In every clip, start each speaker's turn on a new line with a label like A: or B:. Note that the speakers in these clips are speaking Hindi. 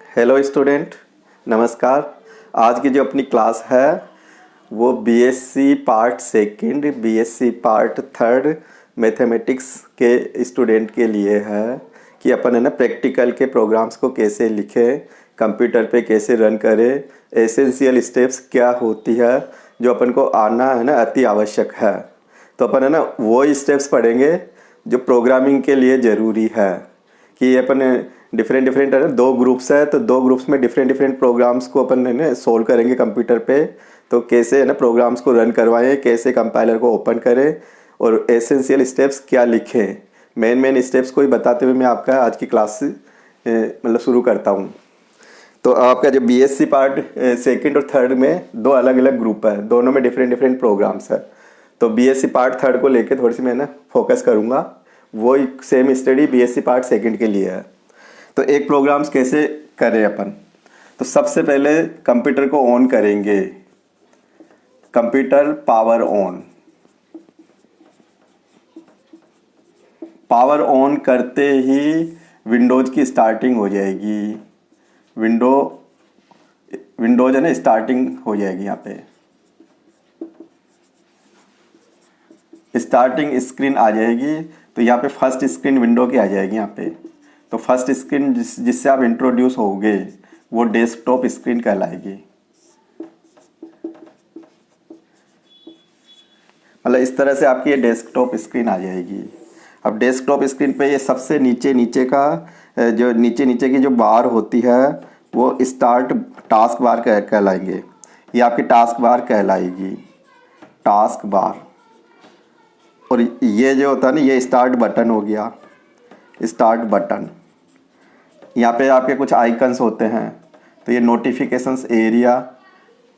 A: हेलो स्टूडेंट, नमस्कार। आज की जो अपनी क्लास है वो BSc part second, BSc part third mathematics के स्टूडेंट के लिए है कि अपन है ना प्रैक्टिकल के प्रोग्राम्स को कैसे लिखें, कंप्यूटर पे कैसे रन करें, एसेंशियल स्टेप्स क्या होती है जो अपन को आना है ना अति आवश्यक है। तो अपन है ना वो स्टेप्स पढ़ेंगे जो प्रोग्रामिंग के लिए ज़रूरी है कि अपन डिफरेंट डिफरेंट है ना दो ग्रुप्स है, तो दो ग्रुप्स में डिफरेंट डिफरेंट प्रोग्राम्स को अपन है ना सोल्व करेंगे कंप्यूटर पे। तो कैसे है ना प्रोग्राम्स को रन करवाएं, कैसे कंपाइलर को ओपन करें और एसेंशियल स्टेप्स क्या लिखें, मेन मेन स्टेप्स को ही बताते हुए मैं आपका आज की क्लास मतलब शुरू करता हूँ। तो आपका जो बीएससी पार्ट सेकंड और थर्ड में दो अलग अलग ग्रुप है, दोनों में डिफरेंट डिफरेंट प्रोग्राम्स है। तो बीएससी पार्ट थर्ड को लेके थोड़ी सी मैं ना फोकस करूँगा, वो same study BSc part second के लिए है। तो एक प्रोग्राम्स कैसे करें अपन, तो सबसे पहले कंप्यूटर को ऑन करेंगे, computer power on. Power on करते ही विंडोज़ की स्टार्टिंग हो जाएगी, विंडोज़ है ना स्टार्टिंग हो जाएगी। यहाँ पे स्टार्टिंग स्क्रीन आ जाएगी, तो यहाँ पे फर्स्ट स्क्रीन विंडो की आ जाएगी यहाँ पे। तो फर्स्ट स्क्रीन जिससे आप इंट्रोड्यूस होगे वो डेस्कटॉप स्क्रीन कहलाएगी। मतलब इस तरह से आपकी ये डेस्कटॉप स्क्रीन आ जाएगी। अब डेस्कटॉप स्क्रीन पे ये सबसे नीचे नीचे का जो नीचे की जो बार होती है वो स्टार्ट टास्क बार कहलाएंगे। ये आपकी टास्क बार कहलाएगी, टास्क बार। और ये जो होता है ना ये स्टार्ट बटन हो गया, स्टार्ट बटन। यहाँ पे आपके कुछ आइकन्स होते हैं, तो ये नोटिफिकेशंस एरिया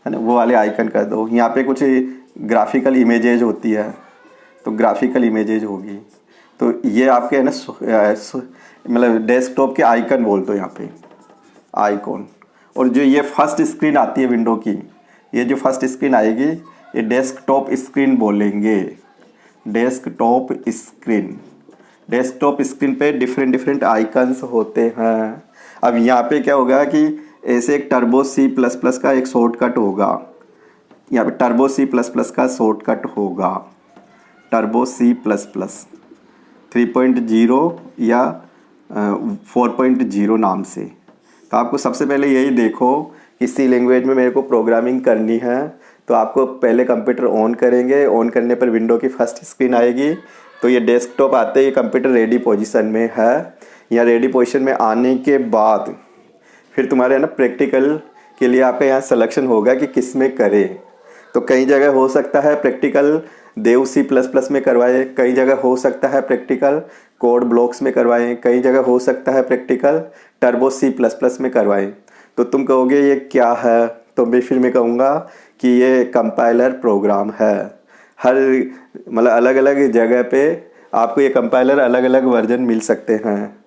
A: है ना वो वाले आइकन कर दो। यहाँ पे कुछ ग्राफिकल इमेजेज होती है, तो ग्राफिकल इमेजेज होगी। तो ये आपके है ना मतलब डेस्कटॉप के आइकन बोल दो यहाँ पे, आइकॉन। और जो ये फर्स्ट स्क्रीन आती है विंडो की, ये जो फर्स्ट स्क्रीन आएगी ये डेस्कटॉप स्क्रीन बोलेंगे, डेस्कटॉप स्क्रीन। डेस्कटॉप स्क्रीन पे डिफरेंट डिफरेंट आइकन्स होते हैं। अब यहाँ पे क्या होगा कि ऐसे एक टर्बो सी प्लस प्लस का एक शॉर्टकट होगा, यहाँ पे टर्बो सी प्लस प्लस का शॉर्टकट होगा, टर्बो सी प्लस प्लस 3.0 या 4.0 नाम से। तो आपको सबसे पहले यही देखो कि सी लैंग्वेज में मेरे को प्रोग्रामिंग करनी है, तो आपको पहले कंप्यूटर ऑन करेंगे। ऑन करने पर विंडो की फर्स्ट स्क्रीन आएगी, तो ये डेस्कटॉप आते ही कंप्यूटर रेडी पोजीशन में है। या रेडी पोजीशन में आने के बाद फिर तुम्हारे ना प्रैक्टिकल के लिए आपका यहाँ सिलेक्शन होगा कि किस में करें। तो कई जगह हो सकता है प्रैक्टिकल देव सी प्लस प्लस में करवाएं, कई जगह हो सकता है प्रैक्टिकल कोड ब्लॉक्स में करवाएं, कई जगह हो सकता है practical turbo C plus plus में करवाएं। तो तुम कहोगे ये क्या है, तो फिर मैं कहूँगा कि ये कंपाइलर प्रोग्राम है। हर मतलब अलग अलग जगह पे आपको ये कंपाइलर अलग अलग वर्जन मिल सकते हैं।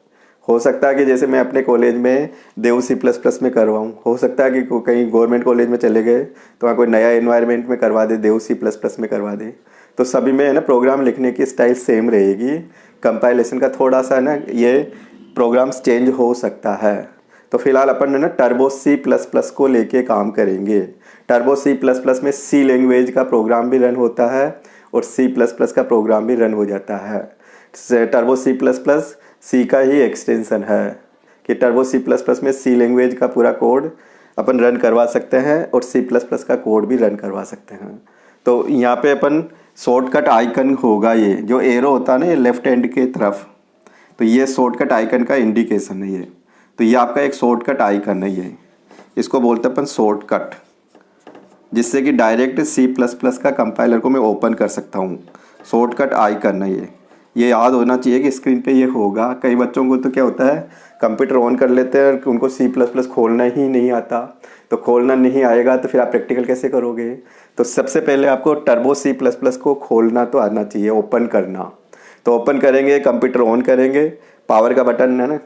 A: हो सकता है कि जैसे मैं अपने कॉलेज में देव सी प्लस प्लस में करवाऊँ, हो सकता है कि कहीं गवर्नमेंट कॉलेज में चले गए तो वहाँ कोई नया इन्वायरमेंट में करवा दे, देव सी प्लस प्लस में करवा दे। तो सभी में है ना प्रोग्राम लिखने की स्टाइल सेम रहेगी, कंपाइलेशन का थोड़ा सा ना ये प्रोग्राम्स चेंज हो सकता है। तो फिलहाल अपन ना टर्बो सी प्लस प्लस को लेके काम करेंगे। टर्बो सी प्लस प्लस में सी लैंग्वेज का प्रोग्राम भी रन होता है और सी प्लस प्लस का प्रोग्राम भी रन हो जाता है। टर्बो सी प्लस प्लस सी का ही एक्सटेंशन है कि टर्बो सी प्लस प्लस में सी लैंग्वेज का पूरा कोड अपन रन करवा सकते हैं और सी प्लस प्लस का कोड भी रन करवा सकते हैं। तो यहाँ पे अपन शॉर्टकट आइकन होगा, ये जो एरो होता है ना ये लेफ्ट हैंड के तरफ, तो ये शॉर्टकट आइकन का इंडिकेशन है ये। तो ये आपका एक शॉर्टकट आइकन है, ये इसको बोलते हैं अपन शॉर्टकट, जिससे कि डायरेक्ट सी प्लस प्लस का कंपाइलर को मैं ओपन कर सकता हूँ। शॉर्टकट आइकन है ये याद होना चाहिए कि स्क्रीन पे ये होगा। कई बच्चों को तो क्या होता है कंप्यूटर ऑन कर लेते हैं और उनको सी प्लस प्लस खोलना ही नहीं आता, तो खोलना नहीं आएगा तो फिर आप प्रैक्टिकल कैसे करोगे। तो सबसे पहले आपको टर्बो सी प्लस प्लस को खोलना तो आना चाहिए, ओपन करना। तो ओपन करेंगे, कंप्यूटर ऑन करेंगे, पावर का बटन है ना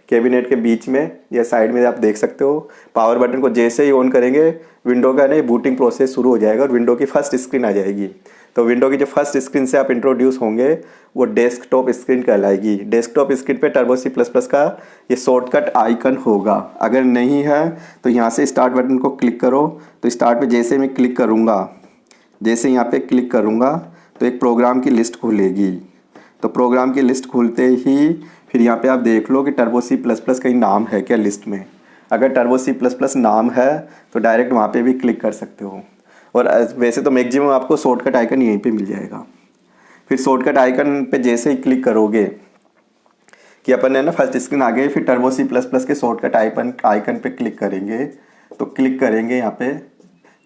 A: कैबिनेट के बीच में या साइड में आप देख सकते हो। पावर बटन को जैसे ही ऑन करेंगे विंडो का ना बूटिंग प्रोसेस शुरू हो जाएगा और विंडो की फर्स्ट स्क्रीन आ जाएगी। तो विंडो की जो फर्स्ट स्क्रीन से आप इंट्रोड्यूस होंगे वो डेस्कटॉप स्क्रीन कहलाएगी। डेस्कटॉप स्क्रीन पे टर्बो सी प्लस प्लस का ये शॉर्टकट आइकन होगा। अगर नहीं है तो यहाँ से स्टार्ट बटन को क्लिक करो। तो स्टार्ट पे जैसे मैं क्लिक करूँगा, जैसे यहाँ पे क्लिक करूँगा तो एक प्रोग्राम की लिस्ट खुलेगी। तो प्रोग्राम की लिस्ट खुलते ही फिर यहाँ पे आप देख लो कि टर्बो सी प्लस प्लस कहीं नाम है क्या लिस्ट में। अगर टर्बो सी प्लस प्लस नाम है तो डायरेक्ट वहाँ पे भी क्लिक कर सकते हो। और वैसे तो मैक्सिमम आपको शॉर्टकट आइकन यहीं पे मिल जाएगा। फिर शॉर्टकट आइकन पे जैसे ही क्लिक करोगे कि अपन है ना फर्स्ट स्क्रीन आ गई, फिर टर्बो सी प्लस प्लस के शॉर्टकट आइकन पे क्लिक करेंगे। तो क्लिक करेंगे यहाँ पे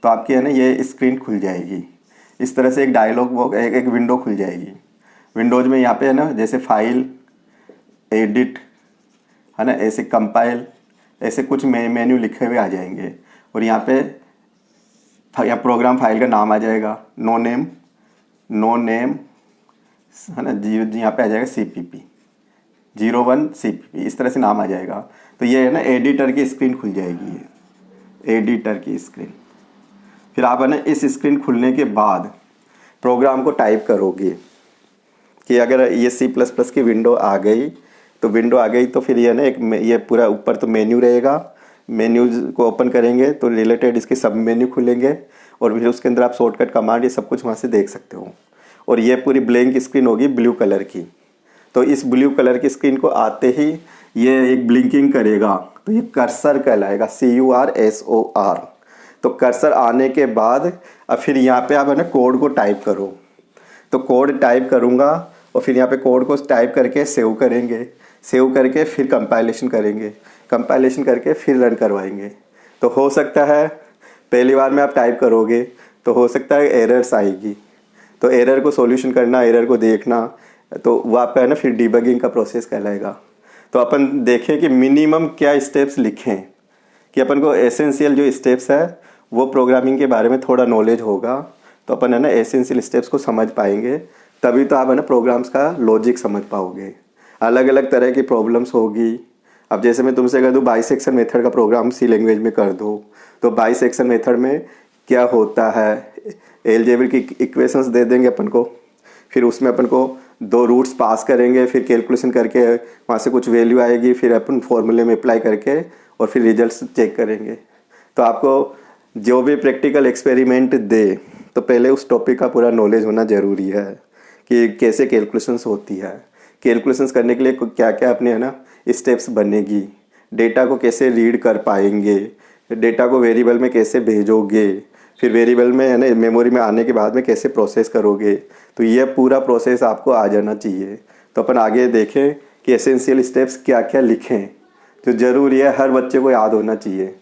A: तो आपकी है ना ये स्क्रीन खुल जाएगी। इस तरह से एक डायलॉग बॉक्स एक विंडो खुल जाएगी। विंडोज़ में यहाँ पे है ना जैसे फाइल, एडिट है ना, ऐसे कंपाइल, ऐसे कुछ मेन्यू लिखे हुए आ जाएंगे। और यहाँ पे यहाँ प्रोग्राम फाइल का नाम आ जाएगा नो नेम है ना, जी यहाँ पे आ जाएगा CPP 01 CPP, इस तरह से नाम आ जाएगा। तो ये है ना एडिटर की स्क्रीन खुल जाएगी, ये एडिटर की स्क्रीन। फिर आप है ना इस स्क्रीन खुलने के बाद प्रोग्राम को टाइप करोगे कि अगर ये C++ की विंडो आ गई तो फिर ये ना एक ये पूरा ऊपर तो मेन्यू रहेगा। मेन्यूज को ओपन करेंगे तो रिलेटेड इसके सब मेन्यू खुलेंगे और फिर उसके अंदर आप शॉर्टकट कमांड ये सब कुछ वहाँ से देख सकते हो। और ये पूरी ब्लैंक स्क्रीन होगी ब्लू कलर की। तो इस ब्लू कलर की स्क्रीन को आते ही ये एक ब्लिंकिंग करेगा, तो ये कर्सर कहलाएगा, CURSOR। तो कर्सर आने के बाद अब फिर यहाँ पे आप है ना कोड को टाइप करो। तो कोड टाइप करूँगा और फिर यहाँ पे कोड को टाइप करके सेव करेंगे। सेव करके फिर कंपाइलेशन करेंगे, कंपाइलेशन करके फिर रन करवाएंगे। तो हो सकता है पहली बार में आप टाइप करोगे तो हो सकता है एरर्स आएगी। तो एरर को सॉल्यूशन करना, एरर को देखना, तो वो आपका है ना फिर डिबगिंग का प्रोसेस कहलाएगा। तो अपन देखें कि मिनिमम क्या स्टेप्स लिखें कि अपन को एसेंशियल जो स्टेप्स है वो प्रोग्रामिंग के बारे में थोड़ा नॉलेज होगा तो अपन है ना एसेंशियल स्टेप्स को समझ पाएंगे। तभी तो आप है ना प्रोग्राम्स का लॉजिक समझ पाओगे। अलग अलग तरह की प्रॉब्लम्स होगी। अब जैसे मैं तुमसे कह दूँ बाइसेक्शन मेथड का प्रोग्राम सी लैंग्वेज में कर दो, तो बाइसेक्शन मेथड में क्या होता है, एलजेब्रिक इक्वेशंस दे देंगे अपन को, फिर उसमें अपन को 2 रूट्स पास करेंगे, फिर कैलकुलेशन करके वहाँ से कुछ वैल्यू आएगी, फिर अपन फॉर्मूले में अप्लाई करके और फिर रिजल्ट्स चेक करेंगे। तो आपको जो भी प्रैक्टिकल एक्सपेरिमेंट दे तो पहले उस टॉपिक का पूरा नॉलेज होना ज़रूरी है कि कैसे कैलकुलेशंस होती है, कैलकुलेशंस करने के लिए क्या क्या अपने है ना स्टेप्स बनेगी, डेटा को कैसे रीड कर पाएंगे, डेटा को वेरिएबल में कैसे भेजोगे, फिर वेरिएबल में है ना मेमोरी में आने के बाद में कैसे प्रोसेस करोगे। तो ये पूरा प्रोसेस आपको आ जाना चाहिए। तो अपन आगे देखें कि एसेंशियल स्टेप्स क्या क्या लिखें जो ज़रूरी है, हर बच्चे को याद होना चाहिए।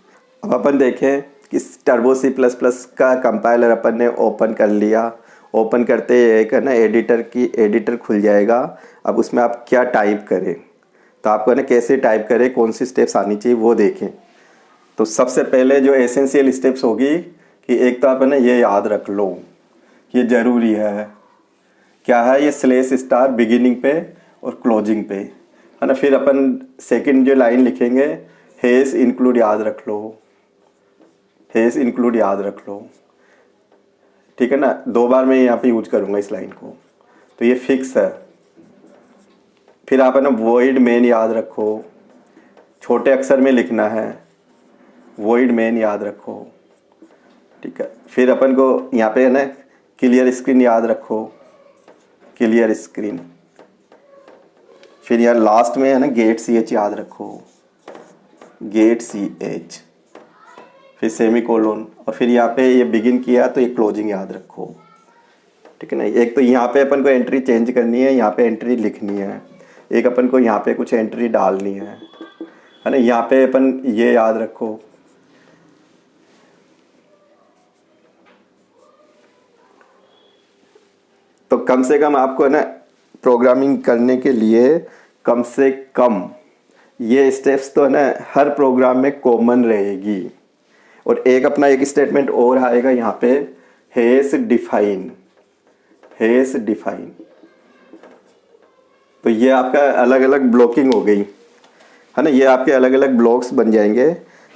A: अब अपन देखें कि टर्बो C++ का कंपाइलर अपन ने ओपन कर लिया। ओपन करते एक है ना एडिटर खुल जाएगा। अब उसमें आप क्या टाइप करें, तो आपको है ना कैसे टाइप करें, कौन सी स्टेप्स आनी चाहिए वो देखें। तो सबसे पहले जो एसेंशियल स्टेप्स होगी कि एक तो आप है ना ये याद रख लो, ये ज़रूरी है। क्या है ये /* बिगिनिंग पे और क्लोजिंग पे है ना। फिर अपन सेकंड जो लाइन लिखेंगे हैज़ इंक्लूड याद रख लो, हैज़ इंक्लूड याद रख लो, ठीक है ना। 2 बार मैं यहाँ पे यूज करूँगा इस लाइन को, तो ये फिक्स है। फिर आप है ना वॉइड मेन याद रखो, छोटे अक्षर में लिखना है, वॉइड मेन याद रखो, ठीक है। फिर अपन को यहाँ पे है ना क्लियर स्क्रीन याद रखो, क्लियर स्क्रीन। फिर यार लास्ट में है ना गेट CH याद रखो, गेट CH। फिर सेमीकोलन और फिर यहाँ पे ये बिगिन किया तो ये क्लोजिंग याद रखो, ठीक है ना। एक तो यहाँ पे अपन को एंट्री चेंज करनी है, यहाँ पे एंट्री लिखनी है, एक अपन को यहाँ पे कुछ एंट्री डालनी है ना। यहाँ पे अपन ये याद रखो। तो कम से कम आपको है ना प्रोग्रामिंग करने के लिए कम से कम ये स्टेप्स तो है ना हर प्रोग्राम में कॉमन रहेगी। और एक अपना एक स्टेटमेंट और आएगा यहाँ पे, हैज़ डिफाइन, हैज़ डिफाइन। तो ये आपका अलग अलग ब्लॉकिंग हो गई है ना, ये आपके अलग अलग ब्लॉक्स बन जाएंगे।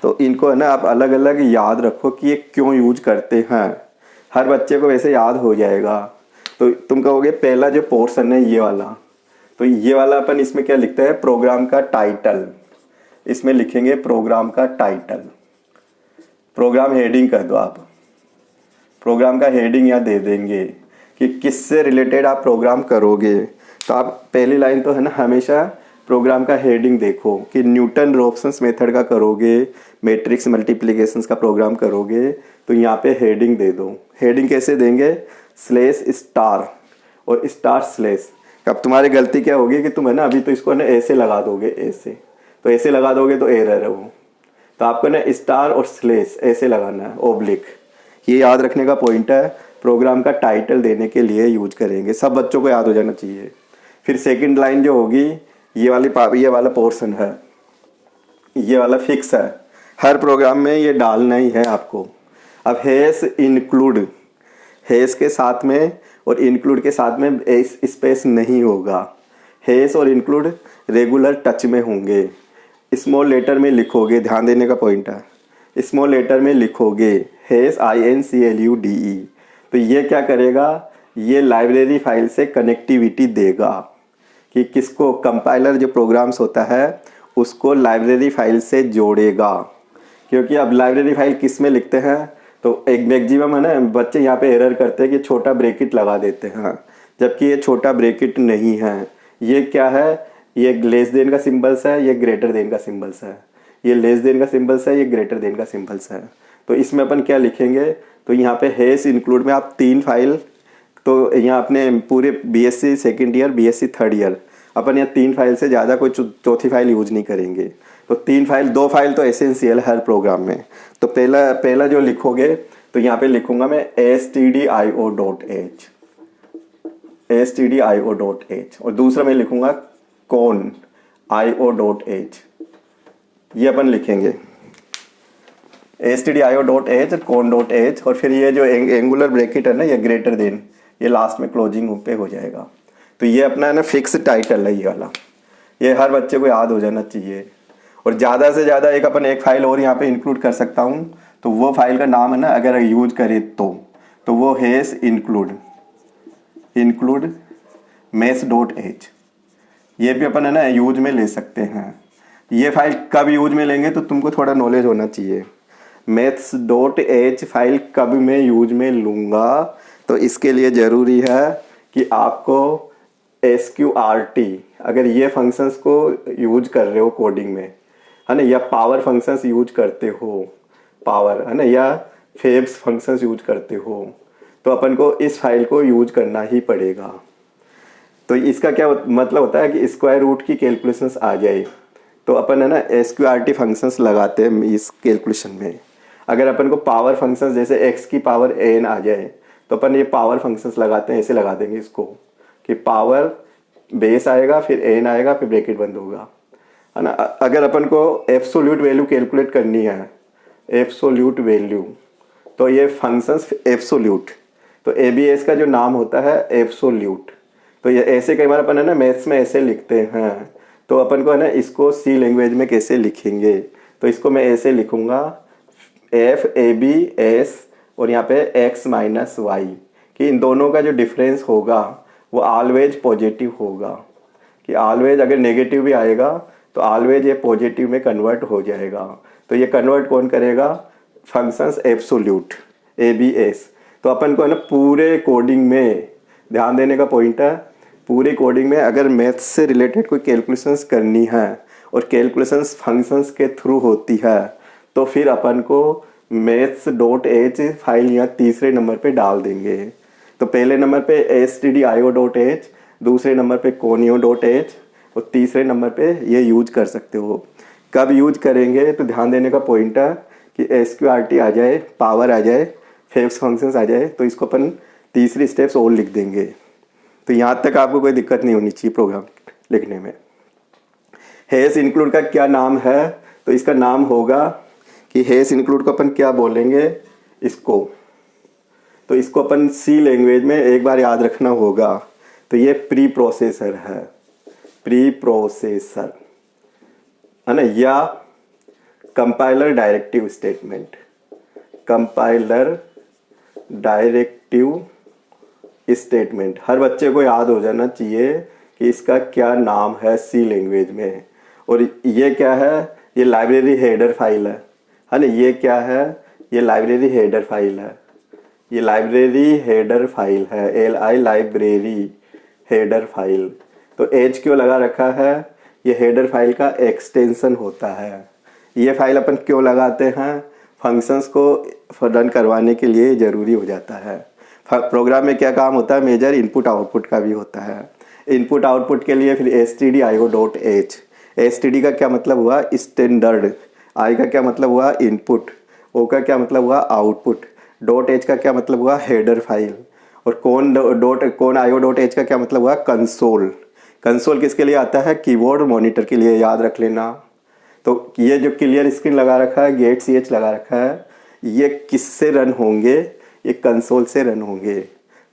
A: तो इनको है ना आप अलग अलग याद रखो कि ये क्यों यूज करते हैं। हर बच्चे को वैसे याद हो जाएगा तो तुम कहोगे पहला जो पोर्शन है ये वाला, तो ये वाला अपन इसमें क्या लिखते हैं, प्रोग्राम का टाइटल। इसमें लिखेंगे प्रोग्राम का टाइटल। प्रोग्राम हेडिंग कर दो आप, प्रोग्राम का हेडिंग यहाँ दे देंगे कि किससे रिलेटेड आप प्रोग्राम करोगे। तो आप पहली लाइन तो है ना, हमेशा प्रोग्राम का हेडिंग देखो कि न्यूटन रॉप्सन्स मेथड का करोगे, मैट्रिक्स मल्टीप्लिकेशंस का प्रोग्राम करोगे, तो यहाँ पे हेडिंग दे दो। हेडिंग कैसे देंगे, स्लेश स्टार और स्टार स्लेश। अब तुम्हारी गलती क्या होगी कि तुम है ना अभी तो इसको ना ऐसे लगा दोगे, ऐसे, तो ऐसे लगा दोगे तो एरर है वो। तो आपको ना स्टार और स्लेश ऐसे लगाना है, ओब्लिक। ये याद रखने का पॉइंट है, प्रोग्राम का टाइटल देने के लिए यूज करेंगे, सब बच्चों को याद हो जाना चाहिए। फिर सेकंड लाइन जो होगी, ये वाला पोर्शन है, ये वाला फिक्स है, हर प्रोग्राम में ये डालना ही है आपको। अब हैश इंक्लूड, हैश के साथ में और इंक्लूड के साथ में स्पेस नहीं होगा। हैश और इंक्लूड रेगुलर टच में होंगे। स्मॉल लेटर में लिखोगे, ध्यान देने का पॉइंट है, स्मॉल लेटर में लिखोगे हैश INCLUDE। तो ये क्या करेगा, ये लाइब्रेरी फाइल से कनेक्टिविटी देगा कि किसको, कंपाइलर जो प्रोग्राम्स होता है उसको लाइब्रेरी फाइल से जोड़ेगा। क्योंकि अब लाइब्रेरी फाइल किस में लिखते हैं, तो एक मैक्सिमम है ना, बच्चे यहाँ पे एरर करते हैं कि छोटा ब्रैकेट लगा देते हैं, जबकि ये छोटा ब्रैकेट नहीं है। ये क्या है, ये लेस देन का सिंबल्स है, ये ग्रेटर देन का सिंबल्स है, ये लेस देन का सिंबल्स है, ये ग्रेटर देन का सिंबल्स है। तो इसमें अपन क्या लिखेंगे, तो यहाँ पे हैश इंक्लूड में आप 3 फाइल, तो यहाँ अपने पूरे BSc second year, BSc third year, अपन यहाँ 3 फाइल से ज़्यादा कोई चौथी फाइल यूज नहीं करेंगे। तो 3 फाइल, 2 फाइल तो एसेंशियल हर प्रोग्राम में। तो पहला जो लिखोगे, तो यहाँ पे लिखूंगा मैं stdio.h, और दूसरा मैं लिखूंगा कौन io.h। ये अपन लिखेंगे stdio.h और कौन.h, और फिर ये जो एंगुलर ब्रैकेट है ना, ये ग्रेटर देन, ये लास्ट में क्लोजिंग पे हो जाएगा। तो ये अपना है ना फिक्स टाइटल है ये वाला, ये हर बच्चे को याद हो जाना चाहिए। और ज़्यादा से ज़्यादा एक फाइल और यहाँ पे इंक्लूड कर सकता हूँ, तो वो फाइल का नाम है ना, अगर यूज करें तो वो हैश इंक्लूड maths.h। ये भी अपन है ना यूज में ले सकते हैं। ये फाइल कब यूज में लेंगे तो तुमको थोड़ा नॉलेज होना चाहिए। maths.h फाइल कब मैं यूज में लूँगा, तो इसके लिए ज़रूरी है कि आपको SQRT, अगर ये फंक्शंस को यूज कर रहे हो कोडिंग में, है ना, या पावर फंक्शंस यूज करते हो, पावर है ना, या फेब्स फंक्शंस यूज करते हो, तो अपन को इस फाइल को यूज करना ही पड़ेगा। तो इसका क्या मतलब होता है कि स्क्वायर रूट की कैलकुलेशंस आ जाए तो अपन है ना SQRT फंक्शंस लगाते हैं इस कैलकुलेशन में। अगर अपन को पावर फंक्शंस जैसे x की पावर n आ जाए तो अपन ये पावर फंक्शंस लगाते हैं, ऐसे लगा देंगे इसको कि पावर बेस आएगा, फिर n आएगा, फिर ब्रैकेट बंद होगा, है ना। अगर अपन को एब्सोल्यूट वैल्यू कैलकुलेट करनी है, एब्सोल्यूट वैल्यू, तो ये फंक्शंस एब्सोल्यूट, तो ABS का जो नाम होता है एब्सोल्यूट। तो ये ऐसे कई बार अपन है ना मैथ्स में ऐसे लिखते हैं, तो अपन को है ना इसको C लैंग्वेज में कैसे लिखेंगे, तो इसको मैं ऐसे लिखूंगा FABS और यहाँ पे x माइनस वाई, कि इन दोनों का जो डिफरेंस होगा वो ऑलवेज पॉजिटिव होगा, कि ऑलवेज अगर नेगेटिव भी आएगा तो ऑलवेज ये पॉजिटिव में कन्वर्ट हो जाएगा। तो ये कन्वर्ट कौन करेगा, फंक्शंस एब्सोल्यूट ABS। तो अपन को है ना पूरे कोडिंग में ध्यान देने का पॉइंट है, पूरे कोडिंग में अगर मैथ्स से रिलेटेड कोई कैलकुलेशंस करनी है और कैलकुलेशंस फंक्शंस के थ्रू होती है, तो फिर अपन को maths.h फाइल यहाँ तीसरे नंबर पे डाल देंगे। तो पहले नंबर पे stdio.h, दूसरे नंबर पे conio.h और तीसरे नंबर पे ये यूज कर सकते हो। कब यूज करेंगे तो ध्यान देने का पॉइंट है कि SQRT आ जाए, पावर आ जाए, फेब्स फंक्शंस आ जाए, तो इसको अपन तीसरी स्टेप्स और लिख देंगे। तो यहाँ तक आपको कोई दिक्कत नहीं होनी चाहिए प्रोग्राम लिखने में। हैश इंक्लूड का क्या नाम है, तो इसका नाम होगा कि हैश इंक्लूड को अपन क्या बोलेंगे, इसको, तो इसको अपन C लैंग्वेज में एक बार याद रखना होगा। तो ये प्री प्रोसेसर है, प्री प्रोसेसर है ना, या compiler directive statement, compiler directive statement. हर बच्चे को याद हो जाना चाहिए कि इसका क्या नाम है सी लैंग्वेज में। और ये क्या है, ये लाइब्रेरी हेडर फाइल है ना। ये क्या है, ये लाइब्रेरी हेडर फाइल है। ये लाइब्रेरी हेडर फाइल है, लाइब्रेरी हेडर फाइल। तो एच क्यों लगा रखा है, ये हेडर फाइल का एक्सटेंशन होता है। ये फाइल अपन क्यों लगाते हैं, फंक्शंस को रन करवाने के लिए ज़रूरी हो जाता है। प्रोग्राम में क्या काम होता है, मेजर इनपुट आउटपुट का भी होता है। इनपुट आउटपुट के लिए फिर stdio.h। std का क्या मतलब हुआ, स्टैंडर्ड। आई का क्या मतलब हुआ, इनपुट। ओ का क्या मतलब हुआ, आउटपुट। .h का क्या मतलब हुआ, हेडर फाइल। और कौन io.h का क्या मतलब हुआ, कंसोल। कंसोल किसके लिए आता है, कीबोर्ड मॉनिटर के लिए, याद रख लेना। तो ये जो क्लियर स्क्रीन लगा रखा है, गेट ch लगा रखा है, ये किससे रन होंगे, ये कंसोल से रन होंगे।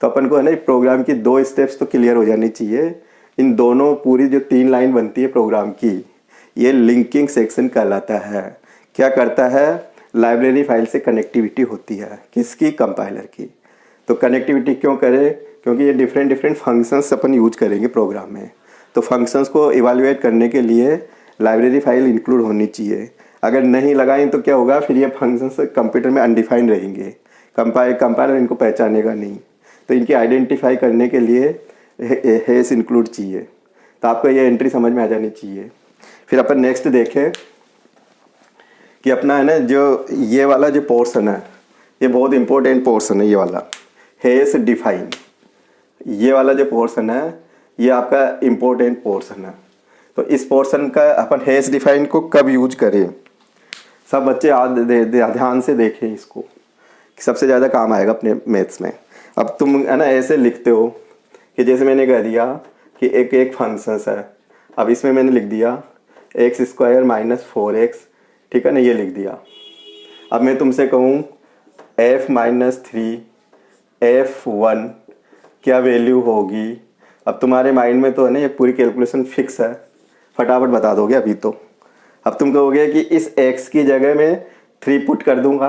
A: तो अपन को है ना प्रोग्राम की 2 स्टेप्स तो क्लियर हो जानी चाहिए। इन दोनों पूरी जो 3 लाइन बनती है प्रोग्राम की, ये लिंकिंग सेक्शन कहलाता है। क्या करता है, लाइब्रेरी फाइल से कनेक्टिविटी होती है, किसकी, कंपाइलर की। तो कनेक्टिविटी क्यों करें, क्योंकि ये डिफरेंट फंक्शंस अपन यूज करेंगे प्रोग्राम में। तो फंक्शंस को इवाल्युएट करने के लिए लाइब्रेरी फाइल इंक्लूड होनी चाहिए। अगर नहीं लगाएं तो क्या होगा, फिर ये फंक्शंस कंप्यूटर में अनडिफाइंड रहेंगे, कंपाइलर इनको पहचानेगा नहीं। तो इनकी आइडेंटिफाई करने के लिए हेस इंक्लूड चाहिए। तो आपको ये एंट्री समझ में आ जानी चाहिए। फिर अपन नेक्स्ट देखें कि अपना है ना जो ये वाला जो पोर्शन है, ये बहुत इंपॉर्टेंट पोर्शन है, ये वाला हेस डिफाइन। ये वाला जो पोर्शन है ये आपका इम्पोर्टेंट पोर्शन है। तो इस पोर्शन का अपन हेस डिफाइन को कब यूज करें, सब बच्चे ध्यान से देखें इसको, सबसे ज़्यादा काम आएगा अपने मैथ्स में। अब तुम है ना ऐसे लिखते हो कि जैसे मैंने कह दिया कि एक फंक्शंस है। अब इसमें मैंने लिख दिया x² - 4x, ठीक है ना, ये लिख दिया। अब मैं तुमसे कहूँ f - 3 f1 क्या वैल्यू होगी। अब तुम्हारे माइंड में तो है ना ये पूरी कैलकुलेशन फिक्स है, फटाफट बता दोगे अभी तो। अब तुम कहोगे कि इस x की जगह में 3 पुट कर दूंगा,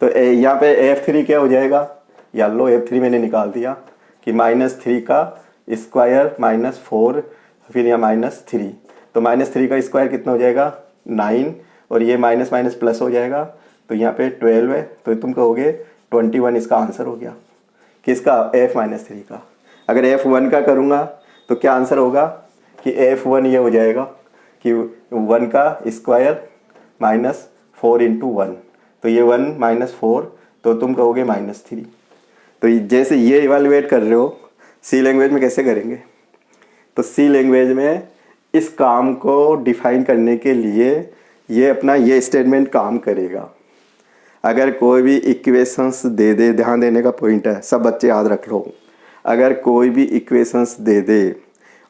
A: तो यहाँ पे f3 क्या हो जाएगा, या लो f3 मैंने निकाल दिया कि -3 का स्क्वायर -4, फिर यहाँ -3, तो -3 का स्क्वायर कितना हो जाएगा, 9, और ये माइनस माइनस प्लस हो जाएगा, तो यहाँ पे 12 है। तो तुम कहोगे 21 इसका आंसर हो गया, किसका, f - 3 का। अगर f1 का करूँगा तो क्या आंसर होगा कि f1 ये हो जाएगा कि 1 का स्क्वायर -4 × 1, तो ये 1 - 4, तो तुम कहोगे -3। तो जैसे ये इवैल्यूएट कर रहे हो, सी लैंग्वेज में कैसे करेंगे। तो सी लैंग्वेज में इस काम को डिफाइन करने के लिए ये अपना ये स्टेटमेंट काम करेगा। अगर कोई भी इक्वेशंस दे दे, ध्यान देने का पॉइंट है, सब बच्चे याद रख लो। अगर कोई भी इक्वेशंस दे दे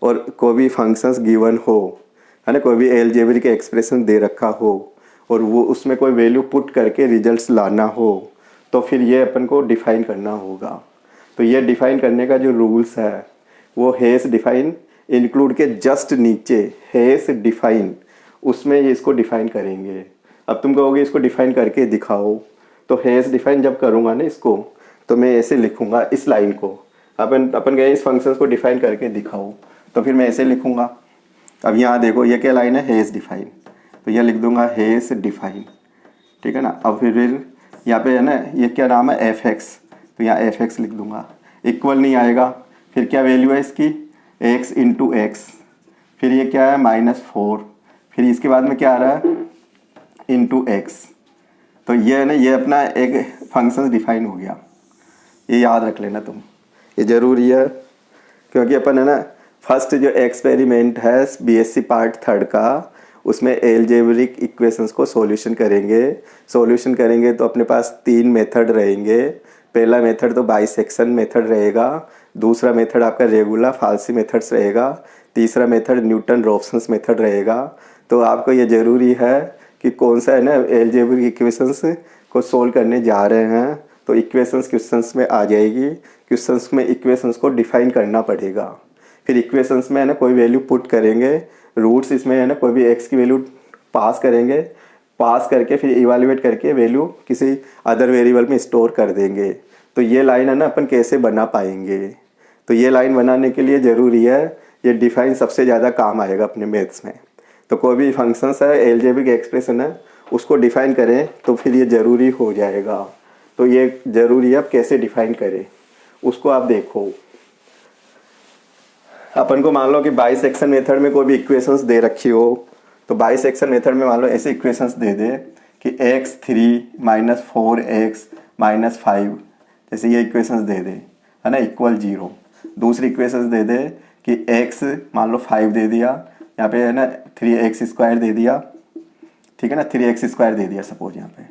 A: और कोई भी फंक्शंस गिवन हो, है ना, कोई भी अलजेब्रिक एक्सप्रेशन दे रखा हो और वो उसमें कोई वैल्यू पुट करके रिजल्ट्स लाना हो, तो फिर ये अपन को डिफ़ाइन करना होगा। तो ये डिफ़ाइन करने का जो रूल्स है वो हेस डिफ़ाइन इंक्लूड के जस्ट नीचे हेस डिफ़ाइन, उसमें ये इसको डिफ़ाइन करेंगे। अब तुम कहोगे इसको डिफ़ाइन करके दिखाओ, तो हेस डिफ़ाइन जब करूँगा ना इसको, तो मैं ऐसे लिखूँगा इस लाइन को। अपन गए इस फंक्शन को डिफ़ाइन करके दिखाओ, तो फिर मैं ऐसे लिखूँगा। अब यहाँ देखो ये क्या लाइन है, हेस डिफ़ाइन, तो यह लिख दूँगा हेस डिफ़ाइन, ठीक है ना। अब फिर यहाँ पे है ना ये क्या नाम है, एफ एक्स, तो यहाँ एफ एक्स लिख दूँगा। इक्वल नहीं आएगा, फिर क्या वैल्यू है इसकी, x × x, फिर ये क्या है -4, फिर इसके बाद में क्या आ रहा है × x। तो ये है ना ये अपना एक फंक्शन डिफाइन हो गया। ये याद रख लेना तुम, ये ज़रूरी है, क्योंकि अपन है ना फर्स्ट जो एक्सपेरिमेंट है बीएससी पार्ट 3 का, उसमें अलजेब्रिक इक्वेशंस को सॉल्यूशन करेंगे तो अपने पास 3 मेथड रहेंगे। पहला मेथड तो बाइसेक्शन मेथड रहेगा, दूसरा मेथड आपका रेगुलर फाल्सी मेथड्स रहेगा, तीसरा मेथड न्यूटन रॉफ्सन्स मेथड रहेगा। तो आपको ये ज़रूरी है कि कौन सा है ना अलजेब्रिक इक्वेशंस को सोल्व करने जा रहे हैं, तो इक्वेशंस क्वेश्चंस में आ जाएगी। क्वेश्चंस में इक्वेशंस को डिफाइन करना पड़ेगा। फिर इक्वेशंस में है ना कोई वैल्यू पुट करेंगे, रूट्स इसमें है ना कोई भी x की वैल्यू पास करेंगे, पास करके फिर इवैल्यूएट करके वैल्यू किसी अदर वेरिएबल में स्टोर कर देंगे। तो ये लाइन है ना अपन कैसे बना पाएंगे, तो ये लाइन बनाने के लिए ज़रूरी है, ये डिफाइन सबसे ज़्यादा काम आएगा अपने मैथ्स में। तो कोई भी फंक्शंस है, एलजेब्रिक एक्सप्रेशन है, उसको डिफाइन करें तो फिर ये ज़रूरी हो जाएगा। तो ये ज़रूरी है, अब कैसे डिफाइन करें उसको आप देखो। अपन को मान लो कि बाइसेक्शन मेथड में कोई भी इक्वेशंस दे रखी हो, तो बाइसेक्शन मेथड में मान लो ऐसे इक्वेशंस दे दे कि x3 - 4x - 5, जैसे ये इक्वेशंस दे दे, है ना, इक्वल 0। दूसरी इक्वेशंस दे दे कि x मान लो 5 दे दिया, यहाँ पे है ना 3x² दे दिया, ठीक है ना, 3x² दे दिया सपोज यहाँ पे,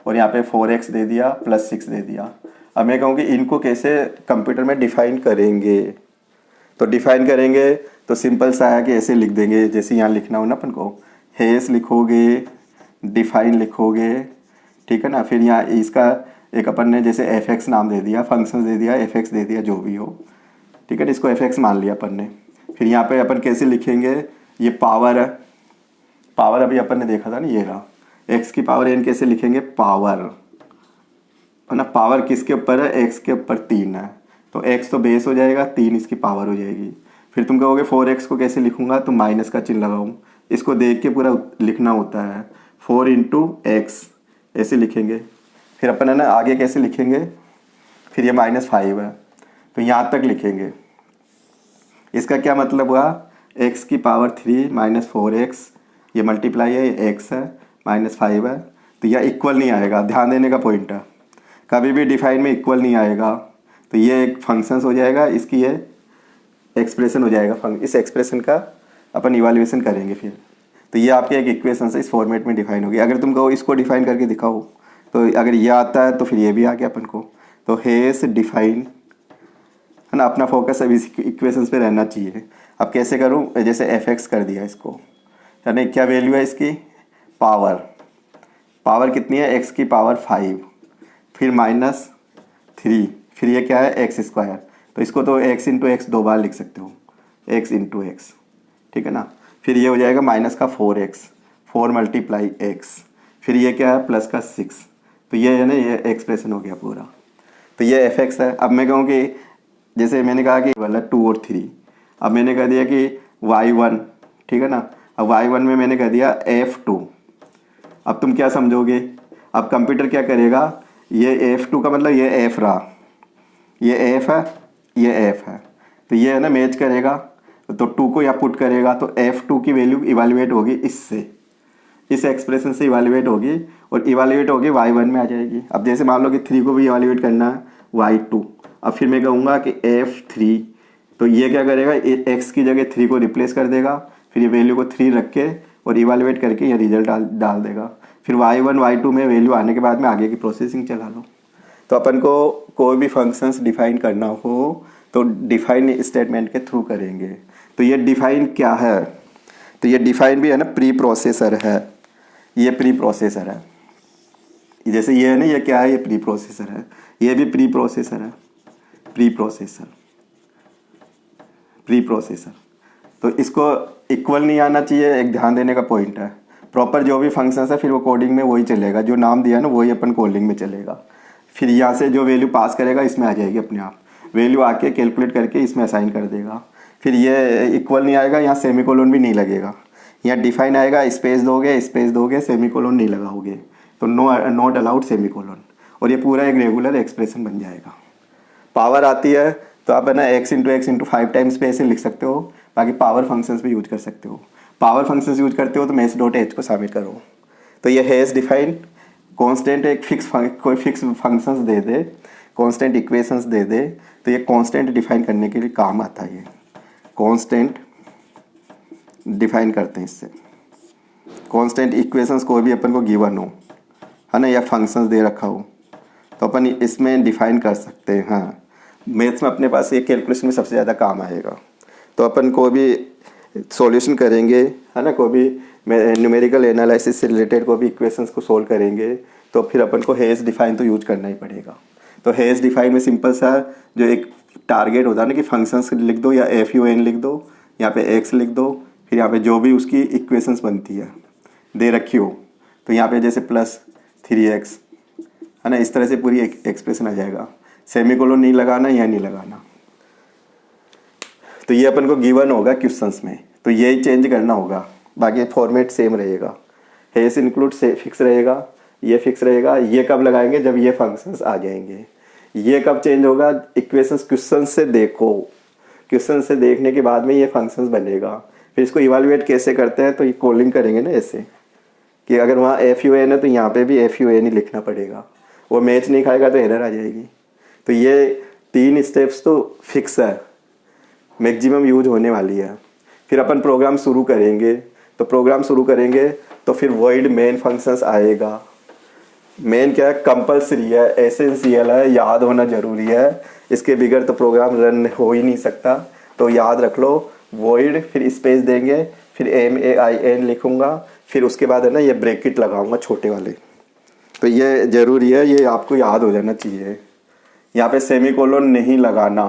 A: और यहाँ पे 4x दे दिया +6 दे दिया। अब मैं कहूँ कि इनको कैसे कंप्यूटर में डिफाइन करेंगे। तो डिफाइन करेंगे तो सिंपल सा है कि ऐसे लिख देंगे, जैसे यहाँ लिखना हो ना अपन को, हेस लिखोगे, डिफाइन लिखोगे, ठीक है ना। फिर यहाँ इसका एक अपन ने जैसे fx नाम दे दिया, फंक्शन दे दिया, fx दे दिया, जो भी हो, ठीक है ना, इसको fx मान लिया अपन ने। फिर यहाँ पे अपन कैसे लिखेंगे, ये पावर है, पावर अभी अपन ने देखा था ना, ये रहा x की पावर n, कैसे लिखेंगे, पावर, है ना। पावर किसके ऊपर है, x के ऊपर 3 है, तो x तो बेस हो जाएगा, 3 इसकी पावर हो जाएगी। फिर तुम कहोगे 4x को कैसे लिखूंगा, तो माइनस का चिन्ह लगाऊँ, इसको देख के पूरा लिखना होता है, 4 × x ऐसे लिखेंगे। फिर अपन है ना आगे कैसे लिखेंगे, फिर ये -5 है तो यहाँ तक लिखेंगे। इसका क्या मतलब हुआ, x की पावर 3 - 4x, ये मल्टीप्लाई है, ये x है, -5 है, तो यह इक्वल नहीं आएगा, ध्यान देने का पॉइंट है, कभी भी डिफाइन में इक्वल नहीं आएगा। तो ये एक फंक्शंस हो जाएगा, इसकी ये एक्सप्रेशन हो जाएगा, इस एक्सप्रेशन का अपन इवाल्यूएशन करेंगे फिर। तो ये आपके एक इक्वेशन से इस फॉर्मेट में डिफाइन होगी। अगर तुम कहो इसको डिफाइन करके दिखाओ, तो अगर ये आता है तो फिर ये भी आ गया अपन को। तो हेस डिफाइन, है ना, अपना फोकस अब इस इक्वेशंस पे रहना चाहिए। अब कैसे करूँ, जैसे fx कर दिया इसको, यानी क्या वैल्यू है इसकी, पावर, पावर कितनी है, x की पावर 5, फिर -3, फिर ये क्या है, x², तो इसको तो x × x 2 बार लिख सकते हो, x × x, ठीक है ना। फिर ये हो जाएगा -4x, 4 × x, फिर ये क्या है, +6, तो ये है ना, ये एक्सप्रेशन हो गया पूरा। तो ये fx है। अब मैं कहूँ कि जैसे मैंने कहा कि वाला 2 और 3, अब मैंने कह दिया कि y1, ठीक है ना, अब y1 में मैंने कह दिया f2। अब तुम क्या समझोगे, अब कंप्यूटर क्या करेगा, ये f2 का मतलब ये f रहा, ये f है, ये f है, तो ये है ना मैच करेगा, तो 2 को यहाँ पुट करेगा, तो f2 की वैल्यू इवाल्यूएट होगी इससे, इस एक्सप्रेशन से इवाल्यूएट होगी, और इवाल्यूएट होगी y1 में आ जाएगी। अब जैसे मान लो कि 3 को भी इवाल्यूएट करना है, y2, अब फिर मैं कहूँगा कि f3, तो ये क्या करेगा, x की जगह 3 को रिप्लेस कर देगा, फिर ये वैल्यू को 3 रख के और इवाल्यूएट करके ये रिजल्ट डाल देगा। फिर y1 y2 में वैल्यू आने के बाद में आगे की प्रोसेसिंग चला लो। तो अपन को कोई भी फंक्शंस डिफाइन करना हो तो डिफाइन स्टेटमेंट के थ्रू करेंगे। तो ये डिफाइन क्या है, तो ये डिफाइन भी है ना प्री प्रोसेसर है, ये प्री प्रोसेसर है, जैसे ये है ना, ये क्या है, ये प्री प्रोसेसर है, ये भी प्री प्रोसेसर है, प्री प्रोसेसर, प्री प्रोसेसर। तो इसको इक्वल नहीं आना चाहिए, एक ध्यान देने का पॉइंट है। प्रॉपर जो भी फंक्शंस है फिर वो कोडिंग में वही चलेगा, जो नाम दिया ना वही अपन कोडिंग में चलेगा। फिर यहाँ से जो वैल्यू पास करेगा इसमें आ जाएगी अपने आप, वैल्यू आके कैलकुलेट करके इसमें असाइन कर देगा। फिर ये इक्वल नहीं आएगा, यहाँ सेमीकोलन भी नहीं लगेगा, यहाँ डिफाइन आएगा, स्पेस दोगे, सेमीकोलन नहीं लगाओगे, तो नॉट अलाउड सेमीकोलन, और ये पूरा एक रेगुलर एक्सप्रेशन बन जाएगा। पावर आती है तो आप है ना x × 5 टाइम्स पे ऐसे लिख सकते हो, बाकी पावर फंक्शंस भी यूज कर सकते हो। पावर फंक्शंस यूज करते हो तो maths.h को शामिल करो। तो ये हैज़ डिफाइन, कांस्टेंट एक कोई फिक्स फंक्शंस दे दे, कांस्टेंट इक्वेशंस दे दे, तो ये कांस्टेंट डिफाइन करने के लिए काम आता है। ये कांस्टेंट डिफाइन करते हैं इससे, कांस्टेंट इक्वेशंस कोई भी अपन को गिवन हो, है ना, या फंक्शंस दे रखा हो तो अपन इसमें डिफाइन कर सकते हैं। हाँ, मैथ्स में अपने पास ये कैलकुलेशन में सबसे ज़्यादा काम आएगा। तो अपन को भी सॉल्यूशन करेंगे, है ना, कोई भी न्यूमेरिकल एनालिसिस से रिलेटेड कोई भी इक्वेशंस को सोल्व करेंगे तो फिर अपन को हैज़ डिफाइन तो यूज करना ही पड़ेगा। तो हैज़ डिफाइन में सिंपल सा जो एक टारगेट होता है ना कि फंक्शंस लिख दो या FUN लिख दो, यहाँ पे x लिख दो, फिर यहाँ पे जो भी उसकी इक्वेशंस बनती है दे रखी हो, तो यहाँ पे जैसे +3x, है ना, इस तरह से पूरी एक्सप्रेशन आ जाएगा। सेमीकोलन नहीं लगाना या नहीं लगाना। तो ये अपन को गिवन होगा क्वेश्चंस में, तो यही चेंज करना होगा, बाकी फॉर्मेट सेम रहेगा। हेस इंक्लूड से फिक्स रहेगा, ये फिक्स रहेगा। ये कब लगाएंगे? जब ये फंक्शंस आ जाएंगे। ये कब चेंज होगा? इक्वेशंस क्वेश्चन से देखो, क्वेश्चन से देखने के बाद में ये फंक्शंस बनेगा। फिर इसको इवालुएट कैसे करते हैं? तो ये कॉलिंग करेंगे ना ऐसे कि अगर वहाँ एफ यू एन है तो यहाँ पे भी एफ यू एन ही लिखना पड़ेगा। वो मैच नहीं खाएगा तो एरर आ जाएगी। तो ये 3 स्टेप्स तो फिक्स है, मैक्सिमम यूज होने वाली है। फिर अपन प्रोग्राम शुरू करेंगे, तो प्रोग्राम शुरू करेंगे तो फिर वॉइड मेन फंक्शंस आएगा। मेन क्या है? कंपलसरी है, एसेंशियल है, याद होना ज़रूरी है। इसके बगैर तो प्रोग्राम रन हो ही नहीं सकता। तो याद रख लो, वॉइड फिर स्पेस देंगे, फिर MAIN लिखूँगा, फिर उसके बाद है ना ये ब्रैकेट लगाऊंगा छोटे वाले। तो ये ज़रूरी है, ये आपको याद हो जाना चाहिए। यहाँ पे सेमीकोलन नहीं लगाना,